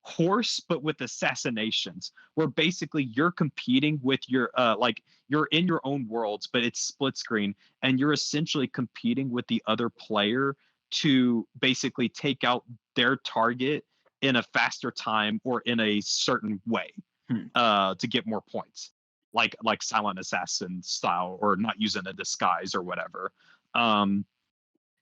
B: horse but with assassinations, where basically you're competing with your like you're in your own worlds but it's split screen, and you're essentially competing with the other player to basically take out their target in a faster time or in a certain way,
A: Hmm.
B: to get more points, like silent assassin style, or not using a disguise or whatever. um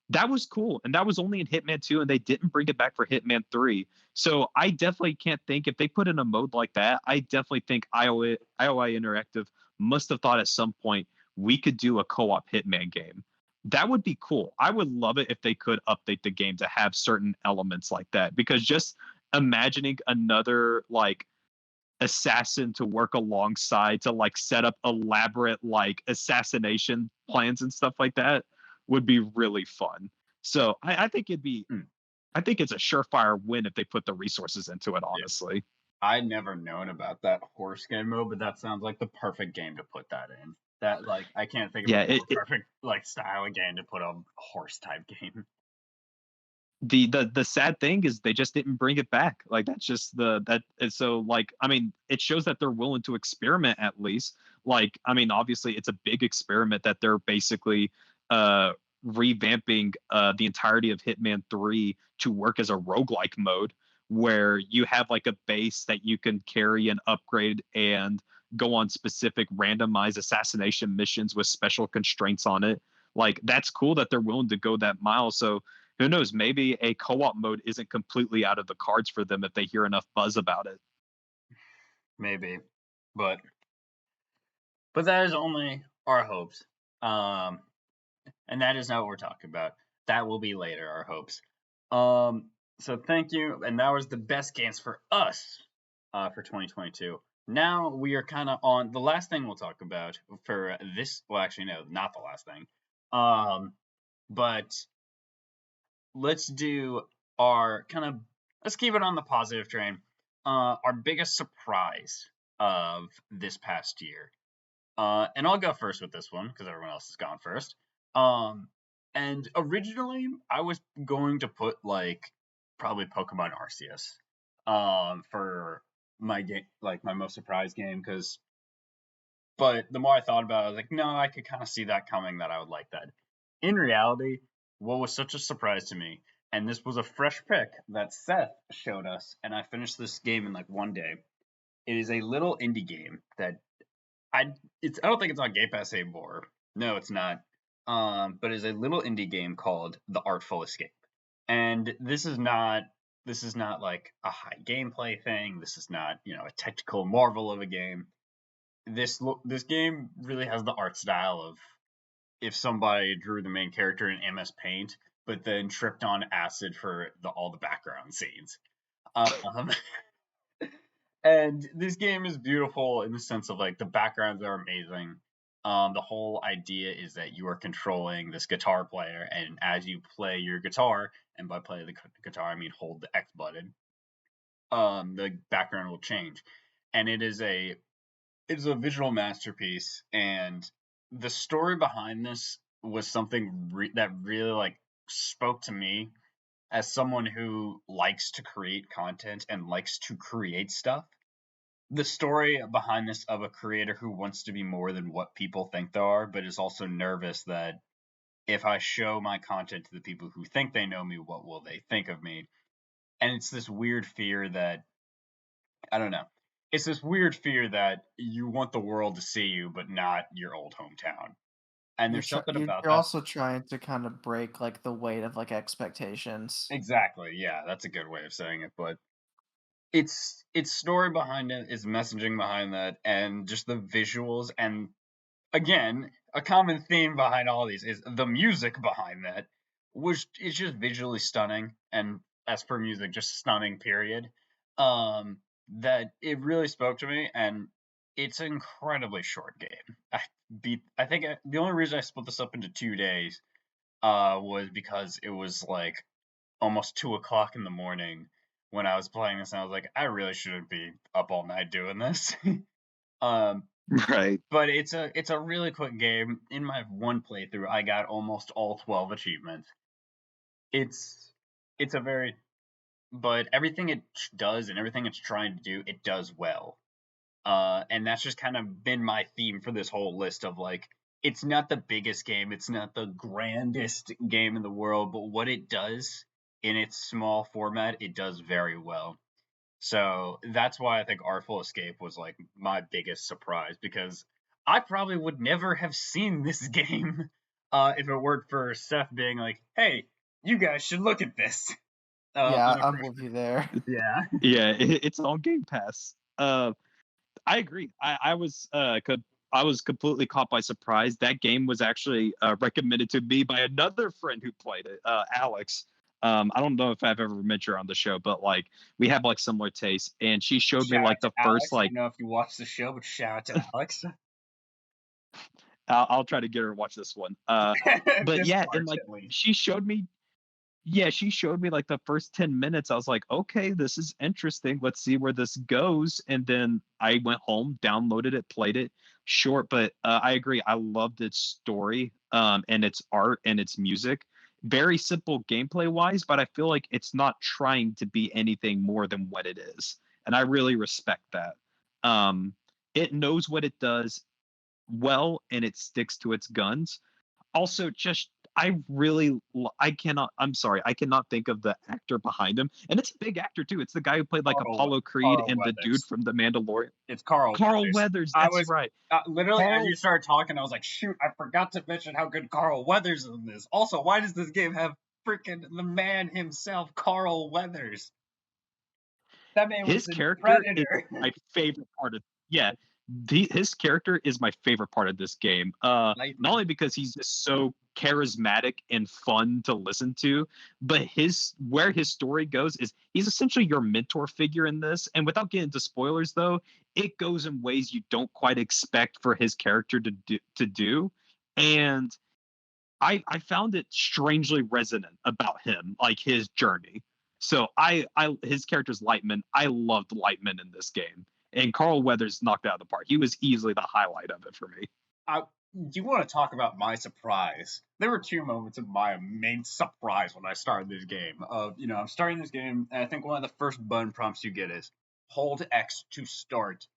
B: that was cool. And that was only in Hitman 2, and they didn't bring it back for Hitman 3. So I definitely can't think, if they put in a mode like that, I definitely think IOI Interactive must have thought at some point we could do a co-op Hitman game. That would be cool. I would love it if they could update the game to have certain elements like that, because just imagining another like assassin to work alongside to like set up elaborate like assassination plans and stuff like that would be really fun. So I think it'd be,
A: Hmm.
B: I think it's a surefire win if they put the resources into it,
A: Yeah.
B: honestly.
A: I'd never known about that horse game mode, but that sounds like the perfect game to put that in. That like I can't think of a
B: Yeah,
A: more perfect like style of game to put a horse type game.
B: the sad thing is they just didn't bring it back. Like that's just the that and so like I mean it shows that they're willing to experiment at least. Like I mean obviously it's a big experiment that they're basically uh revamping the entirety of Hitman 3 to work as a roguelike mode, where you have like a base that you can carry and upgrade and go on specific randomized assassination missions with special constraints on it. Like that's cool that they're willing to go that mile. So who knows? Maybe a co-op mode isn't completely out of the cards for them if they hear enough buzz about it.
A: Maybe, but that is only our hopes. Um, and that is not what we're talking about. That will be later. Our hopes. So thank you, and that was the best games for us for 2022. Now we are kind of on the last thing we'll talk about for this. Well, actually, no, not the last thing. But let's do our kind of, let's keep it on the positive train. Our biggest surprise of this past year. And I'll go first with this one because everyone else has gone first. And originally I was going to put like probably Pokemon Arceus for my game, like my most surprised game, because but the more I thought about it, I was like, no, I could kind of see that coming, that I would like that. In reality, what was such a surprise to me, and this was a fresh pick that Seth showed us, and I finished this game in like one day. It is a little indie game that I don't think it's on Game Pass anymore. No, it's not. But it's a little indie game called The Artful Escape. And this is not like a high gameplay thing. This is not, a technical marvel of a game. This game really has the art style of if somebody drew the main character in MS Paint, but then tripped on acid for all the background scenes. Um, and this game is beautiful in the sense of like the backgrounds are amazing. The whole idea is that you are controlling this guitar player, and as you play your guitar, and by play the guitar I mean hold the X button, the background will change, and it's a visual masterpiece, and the story behind this was something that really like spoke to me as someone who likes to create content and likes to create stuff. The story behind this of a creator who wants to be more than what people think they are, but is also nervous that if I show my content to the people who think they know me, what will they think of me? And it's this weird fear that I don't know. It's this weird fear that you want the world to see you, but not your old hometown. And there's something about
C: You're
A: that.
C: also trying to kind of break like the weight of like expectations.
A: Exactly. Yeah, that's a good way of saying it. But its story behind it, its messaging behind that, and just the visuals. And again, a common theme behind all these is the music behind that, which is just visually stunning. And as for music, just stunning. Period. Um, that it really spoke to me, and it's an incredibly short game. I think the only reason I split this up into 2 days, was because it was like almost 2 o'clock in the morning when I was playing this, and I was like, I really shouldn't be up all night doing this. um,
B: Right.
A: but it's a really quick game. In my one playthrough, I got almost all 12 achievements. It's it's a very but everything it does and everything it's trying to do, it does well. And that's just kind of been my theme for this whole list of like, it's not the biggest game, it's not the grandest game in the world, but what it does in its small format, it does very well. So that's why I think Artful Escape was like my biggest surprise, because I probably would never have seen this game if it weren't for Seth being like, "Hey, you guys should look at this."
C: Yeah,
A: On a
C: I'm
A: first,
C: with you there.
A: yeah,
B: Yeah, it's on Game Pass. I agree. I was completely caught by surprise. That game was actually recommended to me by another friend who played it, Alex. I don't know if I've ever mentioned her on the show, but like we have like similar tastes, and she showed me
A: shout
B: like
A: out to
B: the first
A: Alex. I
B: like
A: don't know if you watch the show, but shout out to Alex.
B: I'll try to get her to watch this one. But
A: This
B: yeah, and
A: part
B: like
A: at least.
B: she showed me yeah, she showed me like the first 10 minutes. I was like, okay, this is interesting. Let's see where this goes. And then I went home, downloaded it, played it. Short, but I agree. I loved its story, and its art and its music. Very simple gameplay wise, but I feel like it's not trying to be anything more than what it is. And I really respect that. Um, it knows what it does well and it sticks to its guns. Also, just I cannot, I'm sorry, I cannot think of the actor behind him, and it's a big actor too. It's the guy who played like Apollo Creed
A: Carl
B: and the dude
A: Weathers.
B: from The Mandalorian.
A: It's Carl
B: Carl
A: Weathers.
B: Weathers,
A: I
B: that's
A: was
B: right.
A: literally, as
B: Carl
A: you started talking, I was like, shoot, I forgot to mention how good Carl Weathers is in this. Also, why does this game have freaking the man himself, Carl Weathers? That man was
B: his
A: in
B: character is
A: Predator.
B: my favorite part of yeah his character is my favorite part of this game, not
A: Lightman.
B: only because he's just so charismatic and fun to listen to, but his where his story goes is he's essentially your mentor figure in this. And without getting into spoilers though, it goes in ways you don't quite expect for his character to do. And I found it strangely resonant about him, like his journey. So I his character's Lightman. I loved Lightman in this game, and Carl Weathers knocked it out of the park. He was easily the highlight of it for me.
A: I, you want to talk about my surprise? There were two moments of my main surprise when I started this game. I'm starting this game, and I think one of the first button prompts you get is hold X to start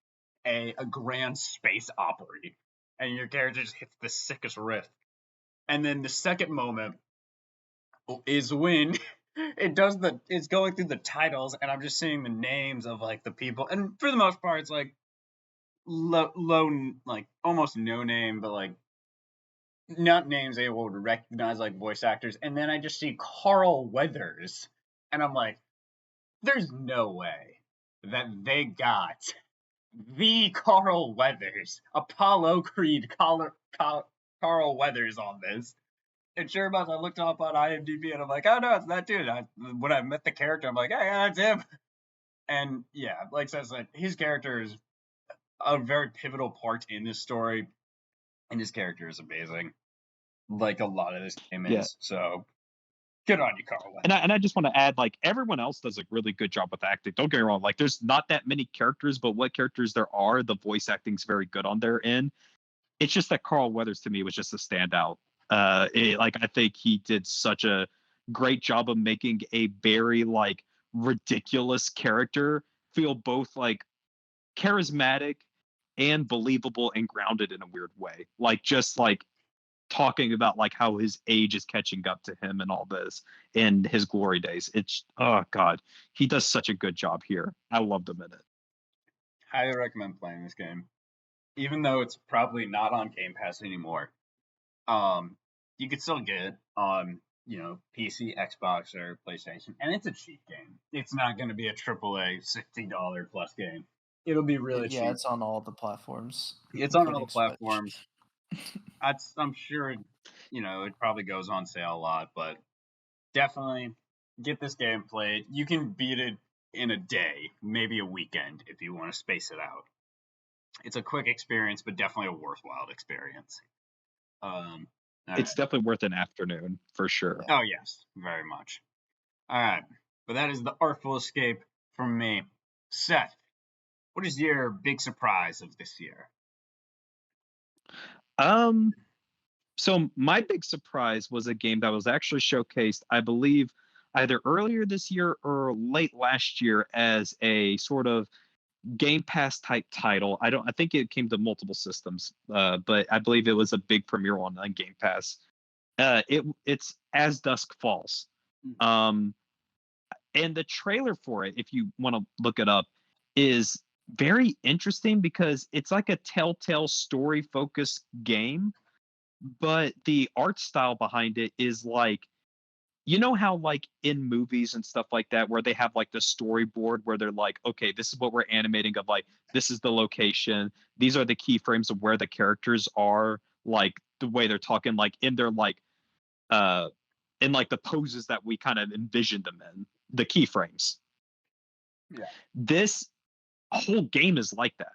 A: a grand space opera, and your character just hits the sickest riff. And then the second moment is when it's going through the titles, and I'm just seeing the names of like the people, and for the most part, it's like low, like almost no name, but like not names they would recognize like voice actors. And then I just see Carl Weathers, and I'm like, there's no way that they got the Carl Weathers, Apollo Creed, Carl Weathers on this. And sure enough, I looked up on IMDb and I'm like, oh no, it's that dude. When I met the character, I'm like, hey, yeah, that's him. And yeah, like I said, his character is a very pivotal part in this story. and his character is amazing, like a lot of this game
B: Yeah.
A: is. So good on you, Carl.
B: And I just want to add, like, everyone else does a really good job with acting. Don't get me wrong. Like, there's not that many characters, but what characters there are, the voice acting's very good on their end. It's just that Carl Weathers to me was just a standout. Like, I think he did such a great job of making a very like ridiculous character feel both like charismatic and believable and grounded in a weird way. Like, just like talking about like how his age is catching up to him and all this in his glory days. It's, oh god, he does such a good job here. I loved him in it.
A: Highly recommend playing this game, even though it's probably not on Game Pass anymore. You could still get it on, PC, Xbox, or PlayStation, and it's a cheap game. It's not going to be a AAA $60 plus game. It'll be really cheap.
C: Yeah, it's on all the platforms.
A: It's on all the
C: including
A: platforms.
C: Switch.
A: I'm sure, it probably goes on sale a lot, but definitely get this game played. You can beat it in a day, maybe a weekend if you want to space it out. It's a quick experience, but definitely a worthwhile experience.
B: It's definitely worth an afternoon for sure.
A: Oh, yes, very much. All right, but that is the Artful Escape from me. Seth, what is your big surprise of this year?
B: So my big surprise was a game that was actually showcased, I believe, either earlier this year or late last year as a sort of Game Pass type title. I think it came to multiple systems, but I believe it was a big premiere on Game Pass. It's As Dusk Falls. And the trailer for it, if you want to look it up, is very interesting because it's like a telltale story focused game, but the art style behind it is like, you know how like in movies and stuff like that where they have like the storyboard where they're like, okay, this is what we're animating, of like, this is the location, these are the keyframes of where the characters are, like the way they're talking, like in their like in like the poses that we kind of envision them in, the keyframes.
A: Yeah.
B: This whole game is like that.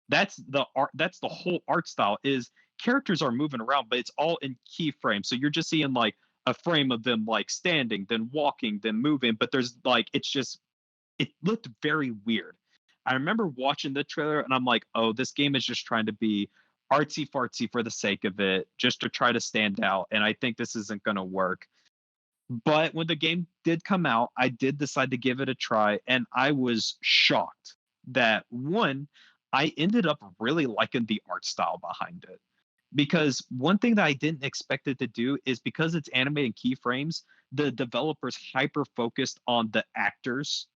B: That's the art, that's the whole art style, is characters are moving around, but it's all in keyframes. So you're just seeing like a frame of them like standing, then walking, then moving, but there's like, it looked very weird. I remember watching the trailer and I'm like, oh, this game is just trying to be artsy fartsy for the sake of it, just to try to stand out. And I think this isn't going to work. But when the game did come out, I did decide to give it a try. And I was shocked that, one, I ended up really liking the art style behind it. Because one thing that I didn't expect it to do is, because it's animating keyframes, the developers hyper focused on the actors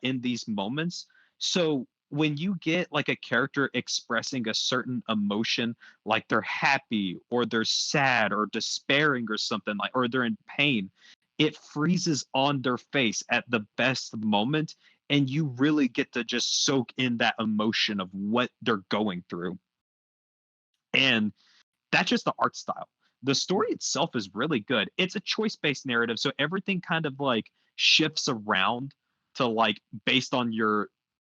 B: in these moments. So when you get like a character expressing a certain emotion, like they're happy or they're sad or despairing or something, like, or they're in pain, it freezes on their face at the best moment. And you really get to just soak in that emotion of what they're going through. And that's just the art style. The story itself is really good. It's a choice-based narrative, so everything kind of like shifts around to like based on your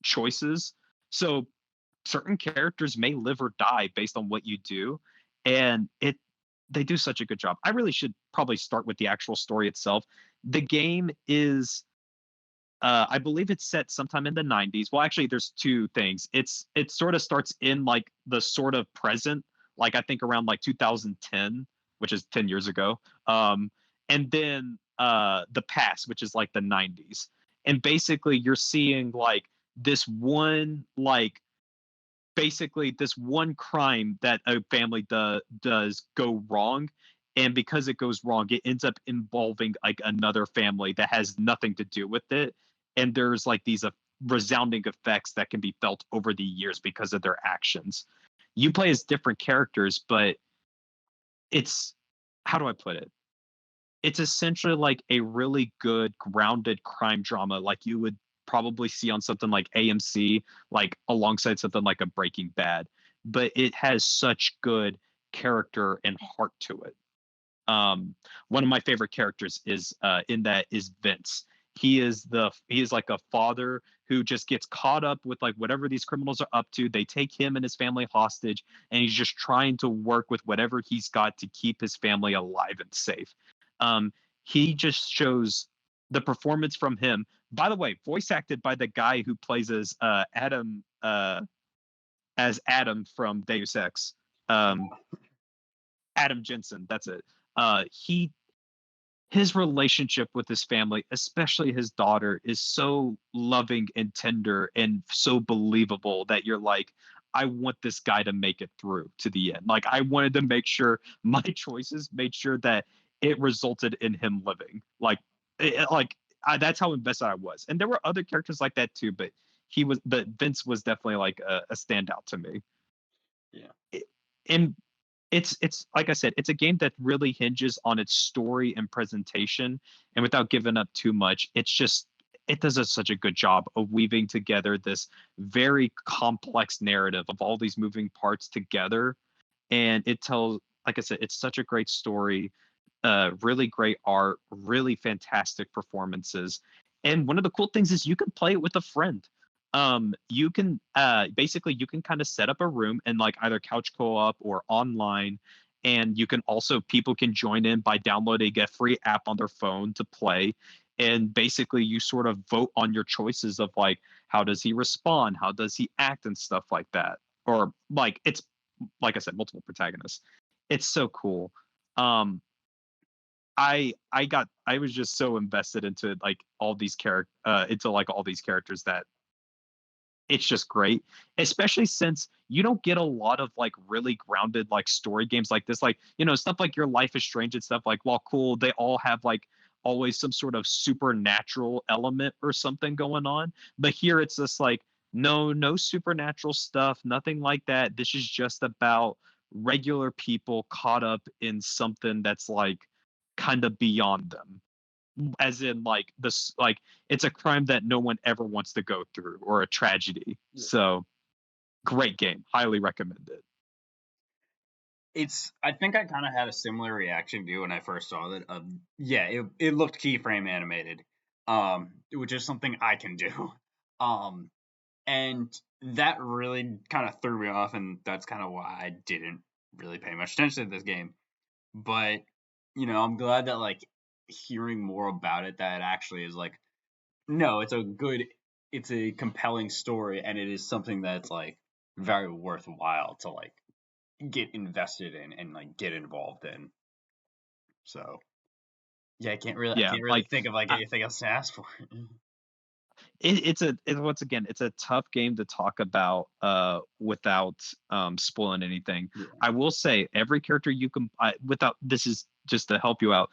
B: choices. So certain characters may live or die based on what you do, and they do such a good job. I really should probably start with the actual story itself. The game is I believe it's set sometime in the 90s. Well, actually, there's two things. It sort of starts in like the sort of present, like I think around like 2010, which is 10 years ago. And then the past, which is like the 90s. And basically, you're seeing like this one, like basically this one crime that a family does go wrong, and because it goes wrong, it ends up involving like another family that has nothing to do with it, and there's like these resounding effects that can be felt over the years because of their actions. You play as different characters, but it's, how do I put it, it's essentially like a really good grounded crime drama like you would probably see on something like AMC, like alongside something like a Breaking Bad, but it has such good character and heart to it. One of my favorite characters is in that is Vince. He is like a father who just gets caught up with like whatever these criminals are up to. They take him and his family hostage, and he's just trying to work with whatever he's got to keep his family alive and safe. He just shows the performance from him. By the way, voice acted by the guy who plays as Adam from Deus Ex. Adam Jensen, that's it. He his relationship with his family, especially his daughter, is so loving and tender and so believable that you're like, I want this guy to make it through to the end. Like, I wanted to make sure my choices made sure that it resulted in him living. That's how invested I was. And there were other characters like that too, but Vince was definitely like a standout to me.
A: Yeah.
B: And it's like I said, it's a game that really hinges on its story and presentation, and without giving up too much, it does such a good job of weaving together this very complex narrative of all these moving parts together. And it tells, like I said, it's such a great story, really great art, really fantastic performances. And one of the cool things is you can play it with a friend. You can basically you can kind of set up a room and like either couch co-op or online, and you can also people can join in by downloading a free app on their phone to play. And basically you sort of vote on your choices of like, how does he respond, how does he act, and stuff like that. Or like, it's like I said, multiple protagonists. It's so cool. I was just so invested into like all these characters that it's just great, especially since you don't get a lot of like really grounded like story games like this. Like, stuff like Your Life is Strange and stuff, like, while cool, they all have like always some sort of supernatural element or something going on. But here it's just like, no supernatural stuff, nothing like that. This is just about regular people caught up in something that's like kind of beyond them, as in like this, like it's a crime that no one ever wants to go through, or a tragedy.
A: Yeah.
B: So great game, highly recommend it.
A: I think I kind of had a similar reaction to you when I first saw it. Yeah, it looked keyframe animated, which is something I can do. And that really kind of threw me off, and that's kind of why I didn't really pay much attention to this game. But I'm glad that like hearing more about it, that it actually is like, no, it's a compelling story, and it is something that's like very worthwhile to like get invested in and like get involved in. So yeah, I
B: Yeah,
A: can't really
B: like
A: think of like
B: I,
A: anything else to ask for.
B: once again, it's a tough game to talk about without spoiling anything.
A: Yeah.
B: I will say every character you can without this is just to help you out.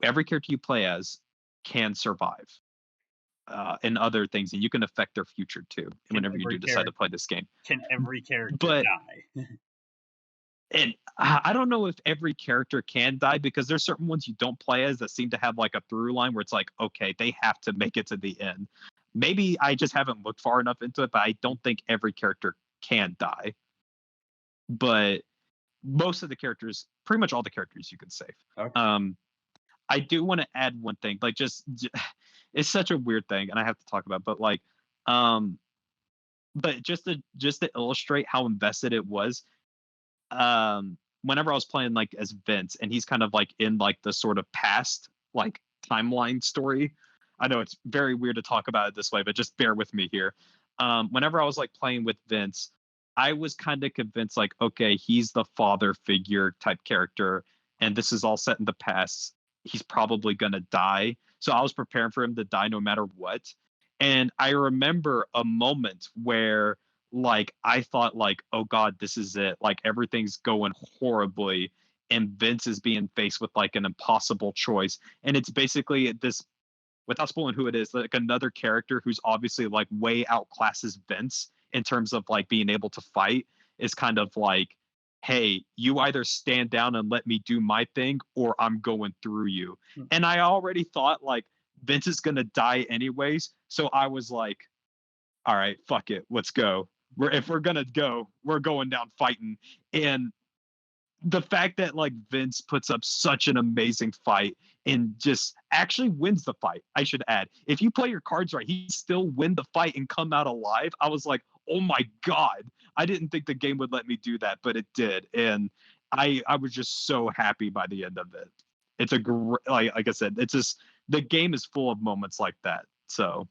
B: Every character you play as can survive and other things, and you can affect their future too whenever you do decide to play this game.
A: Can every character
B: But
A: die?
B: and I don't know if every character can die, because there's certain ones you don't play as that seem to have like a through line where it's like, okay, they have to make it to the end. Maybe I just haven't looked far enough into it, but I don't think every character can die. But most of the characters, pretty much all the characters, you can save.
A: Okay.
B: I do want to add one thing, like it's such a weird thing, and I have to talk about, but like, but just to illustrate how invested it was, whenever I was playing like as Vince, and he's kind of like in like the sort of past like timeline story. I know it's very weird to talk about it this way, but just bear with me here. Whenever I was like playing with Vince, I was kind of convinced like, okay, he's the father figure type character, and this is all set in the past. He's probably gonna die. So I was preparing for him to die no matter what. And I remember a moment where like I thought like, oh God, this is it. Like everything's going horribly, and Vince is being faced with like an impossible choice. And it's basically this, without spoiling who it is, like another character who's obviously like way outclasses Vince in terms of like being able to fight, is kind of like, hey, you either stand down and let me do my thing, or I'm going through you. And I already thought like Vince is gonna die anyways. So I was like, all right, fuck it, let's go. If we're gonna go, we're going down fighting. And the fact that like Vince puts up such an amazing fight and just actually wins the fight, I should add. If you play your cards right, he still win the fight and come out alive. I was like, oh my God. I didn't think the game would let me do that, but it did. And I was just so happy by the end of it. It's a great, like I said, it's just the game is full of moments like that. So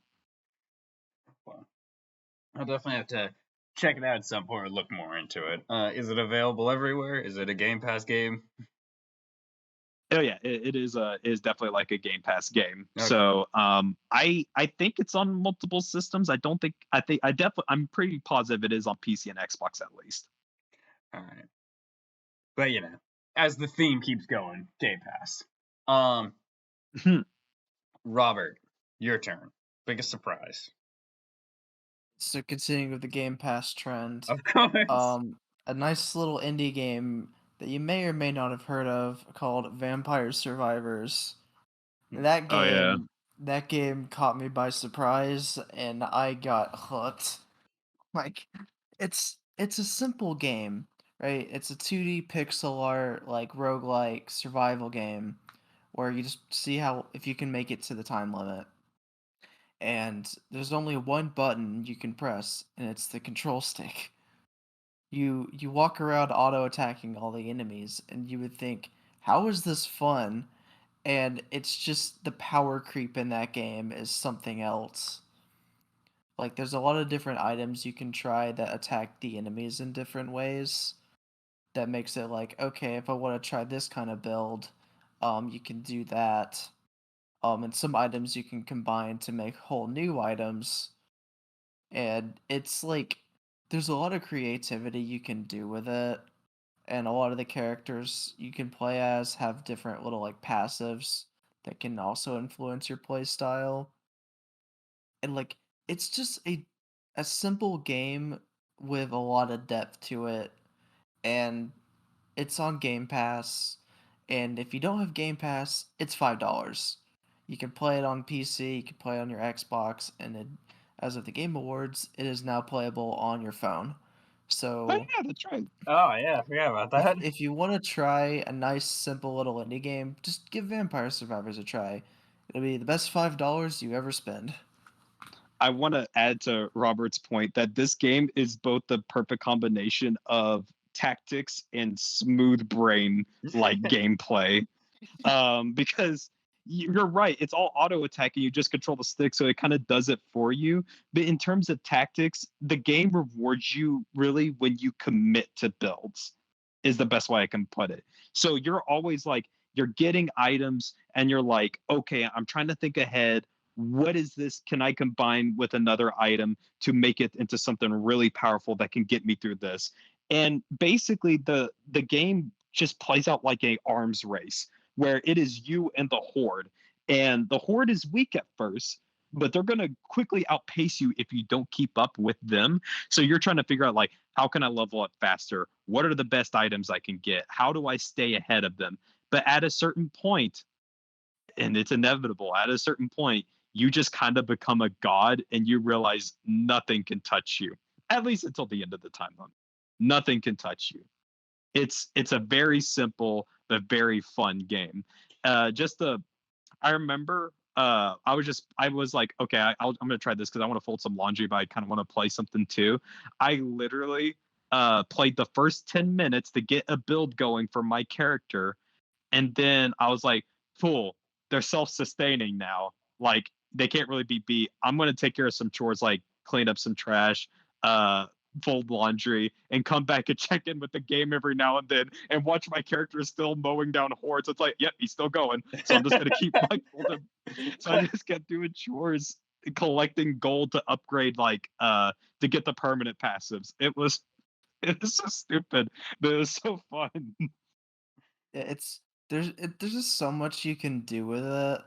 A: Well, I'll definitely have to check it out at some point or look more into it. Is it available everywhere? Is it a Game Pass game?
B: oh yeah, it is definitely like a Game Pass game.
A: Okay.
B: So I think it's on multiple systems. I definitely I'm pretty positive it is on PC and Xbox at least.
A: All right. But as the theme keeps going, Game Pass. Um, Robert, your turn. Biggest surprise.
C: So continuing with the Game Pass trend,
A: Of course.
C: a nice little indie game that you may or may not have heard of called Vampire Survivors. That
B: Oh yeah.
C: game, that game caught me by surprise, and I got hooked. Like, it's a simple game, right? It's a 2D pixel art like roguelike survival game where you just see how if you can make it to the time limit. And there's only one button you can press, and it's the control stick. You walk around auto attacking all the enemies, and you would think, how is this fun? And it's just the power creep in that game is something else. Like there's a lot of different items you can try that attack the enemies in different ways. That makes it like, okay, if I want to try this kind of build, you can do that. And some items you can combine to make whole new items. And it's like there's a lot of creativity you can do with it. And a lot of the characters you can play as have different little like passives that can also influence your play style. And like it's just a simple game with a lot of depth to it, and it's on Game Pass. And if you don't have Game Pass, it's $5. You can play it on PC, you can play it on your Xbox, and as of the Game Awards, it is now playable on your phone.
B: Oh
C: So
B: yeah, that's right.
A: Oh yeah, I forgot about
C: if
A: that.
C: if you want to try a nice, simple little indie game, just give Vampire Survivors a try. It'll be the best $5 you ever spend.
B: I want to add to Robert's point that this game is both the perfect combination of tactics and smooth brain like gameplay. Because you're right, it's all auto attack and you just control the stick, so it kind of does it for you. But in terms of tactics, the game rewards you really when you commit to builds, is the best way I can put it. So you're always like, you're getting items and you're like, okay, I'm trying to think ahead. What is this? Can I combine with another item to make it into something really powerful that can get me through this? And basically the game just plays out like a arms race where it is you and the horde. And the horde is weak at first, but they're going to quickly outpace you if you don't keep up with them. So you're trying to figure out, like, how can I level up faster? What are the best items I can get? How do I stay ahead of them? But at a certain point, and it's inevitable, at a certain point, you just kind of become a god and you realize nothing can touch you, at least until the end of the time limit. Nothing can touch you. It's a very simple but very fun game. Just the I remember I was like, okay, I'm gonna try this because I want to fold some laundry, but I kind of want to play something too. I literally played the first 10 minutes to get a build going for my character, and then I was like, cool, they're self-sustaining now. Like they can't really be beat. I'm gonna take care of some chores like clean up some trash, uh, fold laundry, and come back and check in with the game every now and then and watch my character still mowing down hordes. It's like, yep, he's still going. So I'm just gonna keep my golden. So I just kept doing chores, collecting gold to upgrade, like to get the permanent passives. It was so stupid, but it was so fun.
C: It's there's just so much you can do with it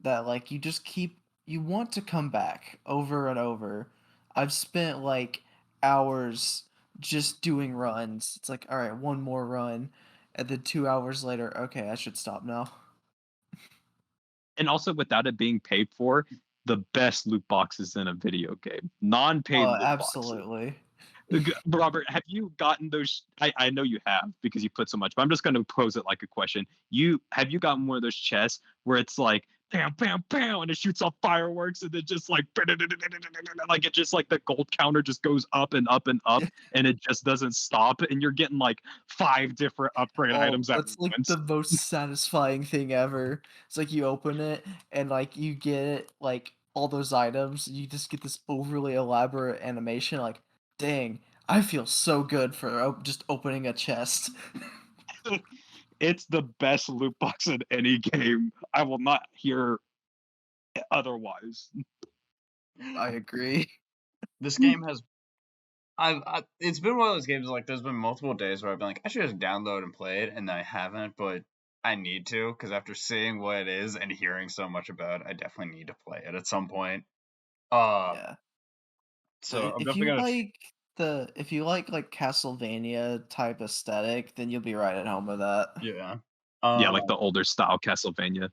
C: that like you want to come back over and over. I've spent like hours just doing runs. It's like, all right, one more run, and then 2 hours later, okay, I should stop now.
B: And also without it being paid for, the best loot boxes in a video game, non-paid loot boxes.
C: Absolutely.
B: Robert, have you gotten those? I know you have because you put so much, but I'm just going to pose it like a question. Have you gotten one of those chests where it's like bam, bam, bam, and it shoots off fireworks, and then just like like it just like the gold counter just goes up and up and up, and it just doesn't stop, and you're getting like 5 different upgrade
C: Oh,
B: items at
C: that's like
B: once.
C: the most satisfying thing ever. It's like you open it and like you get like all those items, you just get this overly elaborate animation like, dang, I feel so good for just opening a chest.
B: It's the best loot box in any game. I will not hear otherwise.
C: I agree.
A: This game has it's been one of those games like there's been multiple days where I've been like I should just download and play it, and I haven't, but I need to because after seeing what it is and hearing so much about it, I definitely need to play it at some point. Uh,
C: Yeah.
A: so
C: So
A: I'm
C: if
A: definitely
C: you
A: gonna.
C: like if you like Castlevania type aesthetic, then you'll be right at home with that.
A: Yeah.
B: Yeah,
A: Uh,
B: like the older style Castlevania.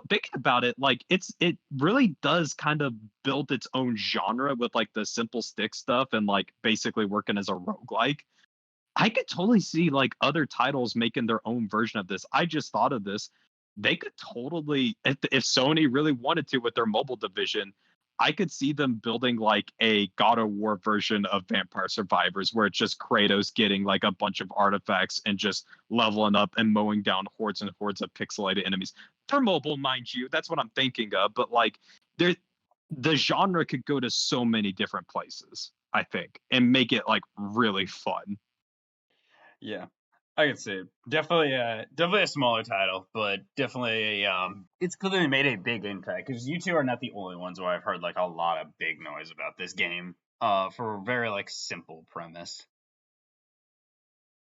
B: Thinking about it, like it really does kind of build its own genre with like the simple stick stuff and like basically working as a roguelike. I could totally see like other titles making their own version of this. I just thought of this. They could totally, if Sony really wanted to with their mobile division, I could see them building like a God of War version of Vampire Survivors, where it's just Kratos getting like a bunch of artifacts and just leveling up and mowing down hordes and hordes of pixelated enemies. They're mobile, mind you. That's what I'm thinking of. But like, there, the genre could go to so many different places, I think, and make it like really fun.
A: yeah, I can see it. Definitely a smaller title, but definitely it's clearly made a big impact because you two are not the only ones where I've heard like a lot of big noise about this game. For a very like simple premise.